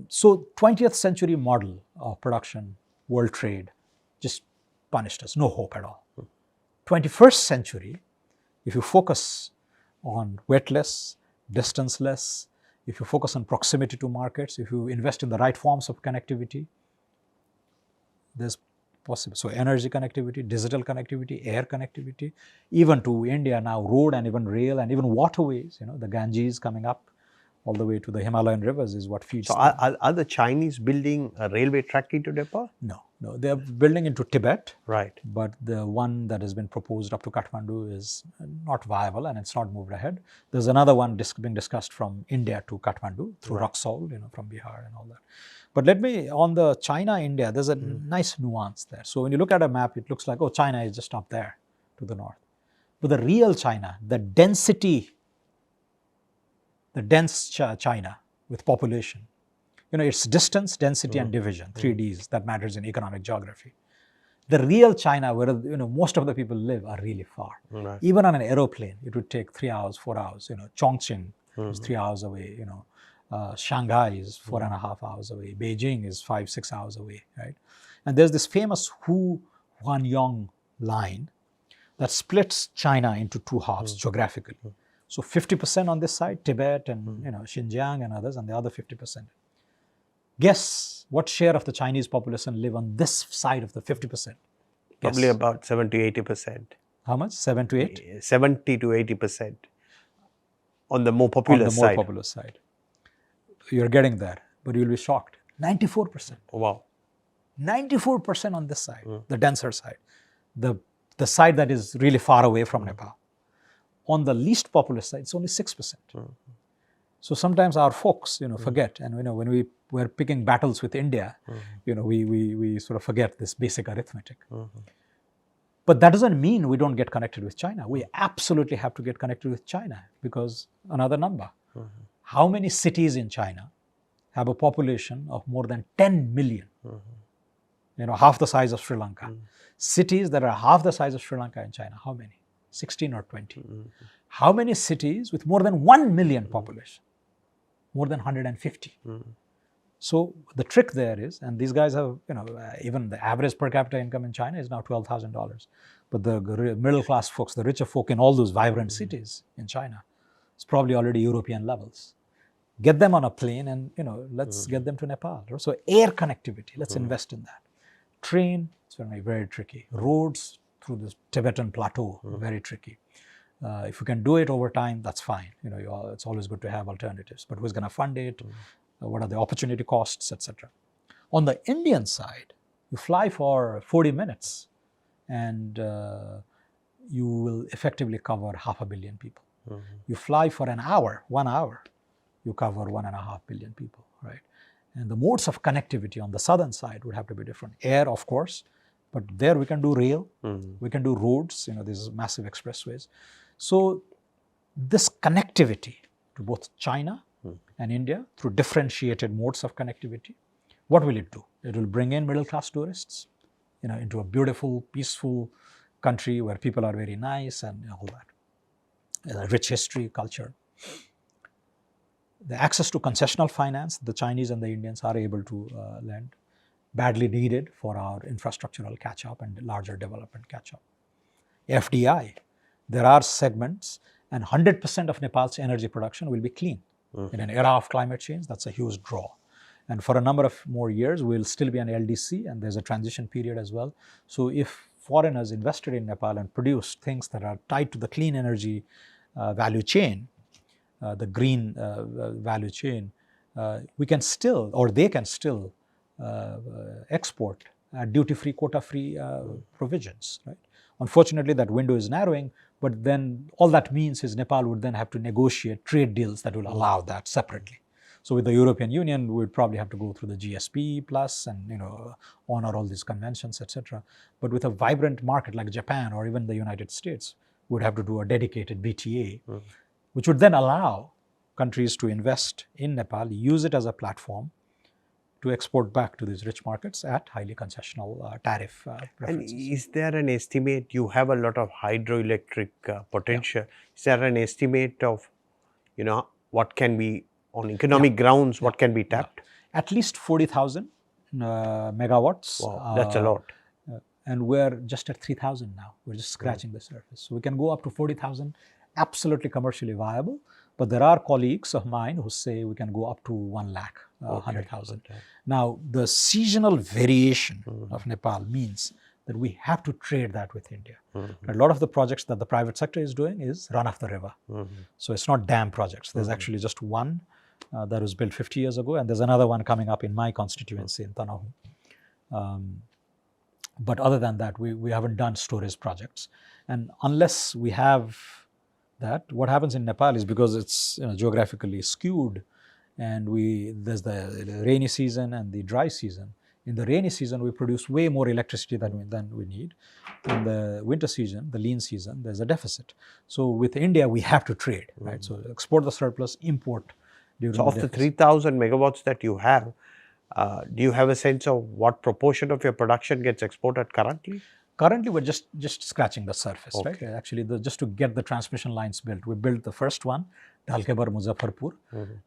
So 20th century model of production, world trade, just punished us, no hope at all. 21st century, if you focus on weightless, distance-less, if you focus on proximity to markets, if you invest in the right forms of connectivity, there's possible. So energy connectivity, digital connectivity, air connectivity, even to India now, road and even rail and even waterways, the Ganges coming up all the way to the Himalayan rivers is what feeds. So are the Chinese building a railway track into Nepal? No, they are building into Tibet. Right. But the one that has been proposed up to Kathmandu is not viable and it's not moved ahead. There's another one being discussed from India to Kathmandu through Raxaul, from Bihar and all that. But on the China-India, there's a nice nuance there. So when you look at a map, it looks like, oh, China is just up there to the north. But the real China, the dense China with population, it's distance, density and division, 3 Ds that matters in economic geography. The real China, where most of the people live, are really far. Right. Even on an aeroplane, it would take 3 hours, 4 hours. Chongqing is 3 hours away. Shanghai is 4.5 hours away. Beijing is 5, 6 hours away, right? And there's this famous Huanyang line that splits China into two halves geographically. So 50% on this side, Tibet and Xinjiang and others, and the other 50%. Guess what share of the Chinese population live on this side of the 50%? Probably about 70 to 80%. How much? 7 to 8? 70 to 80% on the more popular on the side. more popular side. You're getting there, but you'll be shocked. 94%. Wow. 94% on this side, the denser side, the side that is really far away from Nepal. On the least populous side, it's only 6%. So sometimes our folks, forget, and when we were picking battles with India, we sort of forget this basic arithmetic. But that doesn't mean we don't get connected with China. We absolutely have to get connected with China, because another number. How many cities in China have a population of more than 10 million? Half the size of Sri Lanka. Cities that are half the size of Sri Lanka in China, how many? 16 or 20. How many cities with more than 1 million population? More than 150. So the trick there is, and these guys have, even the average per capita income in China is now $12,000. But the middle class folks, the richer folk in all those vibrant cities in China, it's probably already European levels. Get them on a plane and, let's get them to Nepal. So air connectivity, let's invest in that. Train, it's very, very tricky. Roads through this Tibetan plateau, very tricky. If you can do it over time, that's fine. It's always good to have alternatives. But who's going to fund it? What are the opportunity costs, etc. On the Indian side, you fly for 40 minutes and you will effectively cover 500 million people. You fly for an hour, 1 hour, you cover 1.5 billion people, right? And the modes of connectivity on the southern side would have to be different. Air, of course, but there we can do rail, we can do roads, these massive expressways. So this connectivity to both China and India through differentiated modes of connectivity, what will it do? It will bring in middle class tourists, into a beautiful, peaceful country where people are very nice and all that. Rich history, culture. The access to concessional finance, the Chinese and the Indians are able to lend, badly needed for our infrastructural catch-up and larger development catch-up. FDI, there are segments, and 100% of Nepal's energy production will be clean. In an era of climate change, that's a huge draw. And for a number of more years, we'll still be an LDC, and there's a transition period as well. So if foreigners invested in Nepal and produced things that are tied to the clean energy value chain, the green value chain, we can still, or they can still export duty-free, quota-free provisions, right? Unfortunately, that window is narrowing, but then all that means is Nepal would then have to negotiate trade deals that will allow that separately. So with the European Union, we would probably have to go through the GSP plus and honor all these conventions, etc. But with a vibrant market like Japan or even the United States, we would have to do a dedicated BTA, which would then allow countries to invest in Nepal, use it as a platform to export back to these rich markets at highly concessional tariff preferences. And is there an estimate? You have a lot of hydroelectric potential. Is there an estimate of, what can be on economic grounds, what can be tapped? At least 40,000 megawatts. Wow, that's a lot. And we're just at 3,000 now. We're just scratching the surface. So we can go up to 40,000, absolutely commercially viable. But there are colleagues of mine who say we can go up to 1 lakh, 100,000. Okay. Now, the seasonal variation of Nepal means that we have to trade that with India. A lot of the projects that the private sector is doing is run off the river. So it's not dam projects. There's actually just one that was built 50 years ago, and there's another one coming up in my constituency in Tanahu. But other than that, we haven't done storage projects. And unless we have that, what happens in Nepal is, because it's geographically skewed, and there's the rainy season and the dry season. In the rainy season, we produce way more electricity than we need. In the winter season, the lean season, there's a deficit. So with India, we have to trade, right? So export the surplus, import during So the of deficit. the 3,000 megawatts that you have, Do you have a sense of what proportion of your production gets exported currently? Currently, we're just scratching the surface, Okay. right? Actually, just to get the transmission lines built, we built the first one, Dhalkebar Muzaffarpur,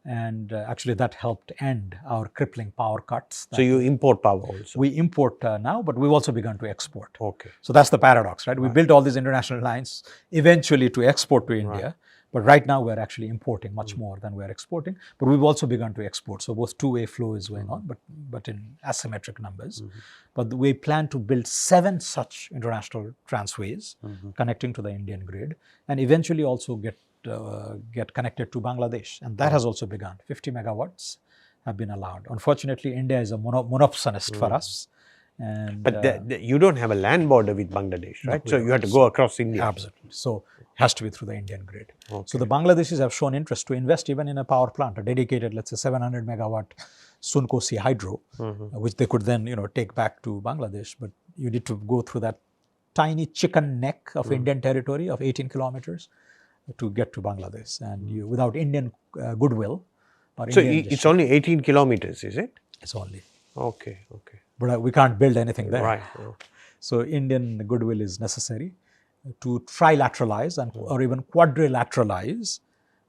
and actually that helped end our crippling power cuts. So you import power also? We import now, but we've also begun to export. Okay. So that's the paradox, right? We built all these international lines eventually to export to India, but right now we're actually importing much more than we're exporting. But we've also begun to export. So both two-way flow is going on, but in asymmetric numbers. But we plan to build 7 such international transways connecting to the Indian grid, and eventually also get connected to Bangladesh, and that has also begun. 50 megawatts have been allowed. Unfortunately, India is a monopsonist for us. And, but you don't have a land border with Bangladesh, right? So you have to go across India. Absolutely. So it has to be through the Indian grid. So the Bangladeshis have shown interest to invest even in a power plant, a dedicated, let's say 700 megawatt Sunkosi hydro, which they could then take back to Bangladesh. But you need to go through that tiny chicken neck of Indian territory of 18 kilometers to get to Bangladesh, and without Indian goodwill. So it's only 18 kilometers, is it? It's only. Okay. But we can't build anything there. Right. So Indian goodwill is necessary to trilateralize or even quadrilateralize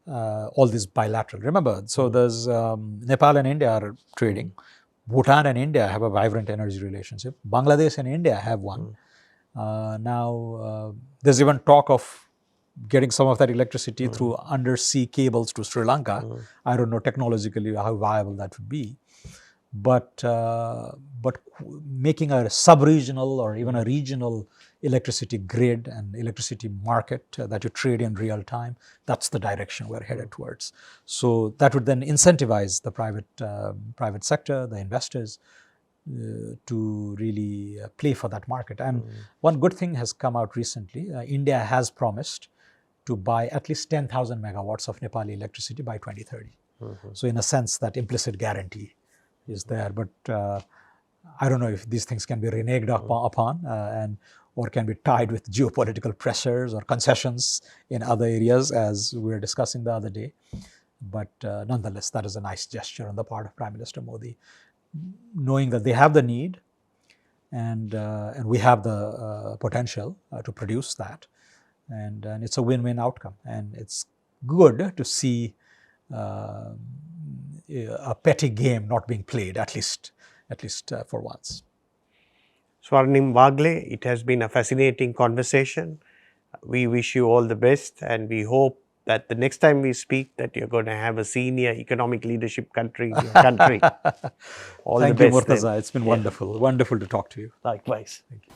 all these bilateral. Remember, so there's Nepal and India are trading. Bhutan and India have a vibrant energy relationship. Bangladesh and India have one. Now there's even talk of getting some of that electricity through undersea cables to Sri Lanka. I don't know technologically how viable that would be. But making a sub-regional or even a regional electricity grid and electricity market that you trade in real time, that's the direction we're headed towards. So that would then incentivize the private sector, the investors, to really play for that market. And one good thing has come out recently. India has promised to buy at least 10,000 megawatts of Nepali electricity by 2030. So in a sense, that implicit guarantee is there, but I don't know if these things can be reneged upon or can be tied with geopolitical pressures or concessions in other areas, as we were discussing the other day. But nonetheless, that is a nice gesture on the part of Prime Minister Modi, knowing that they have the need and we have the potential to produce that, and it's a win-win outcome. And it's good to see a petty game not being played, at least for once. Swarnim Wagle, it has been a fascinating conversation. We wish you all the best, and we hope that the next time we speak that you're going to have a senior economic leadership country in your country. All Thank the you, best. Murtaza. It's been wonderful to talk to you. Likewise. Thank you.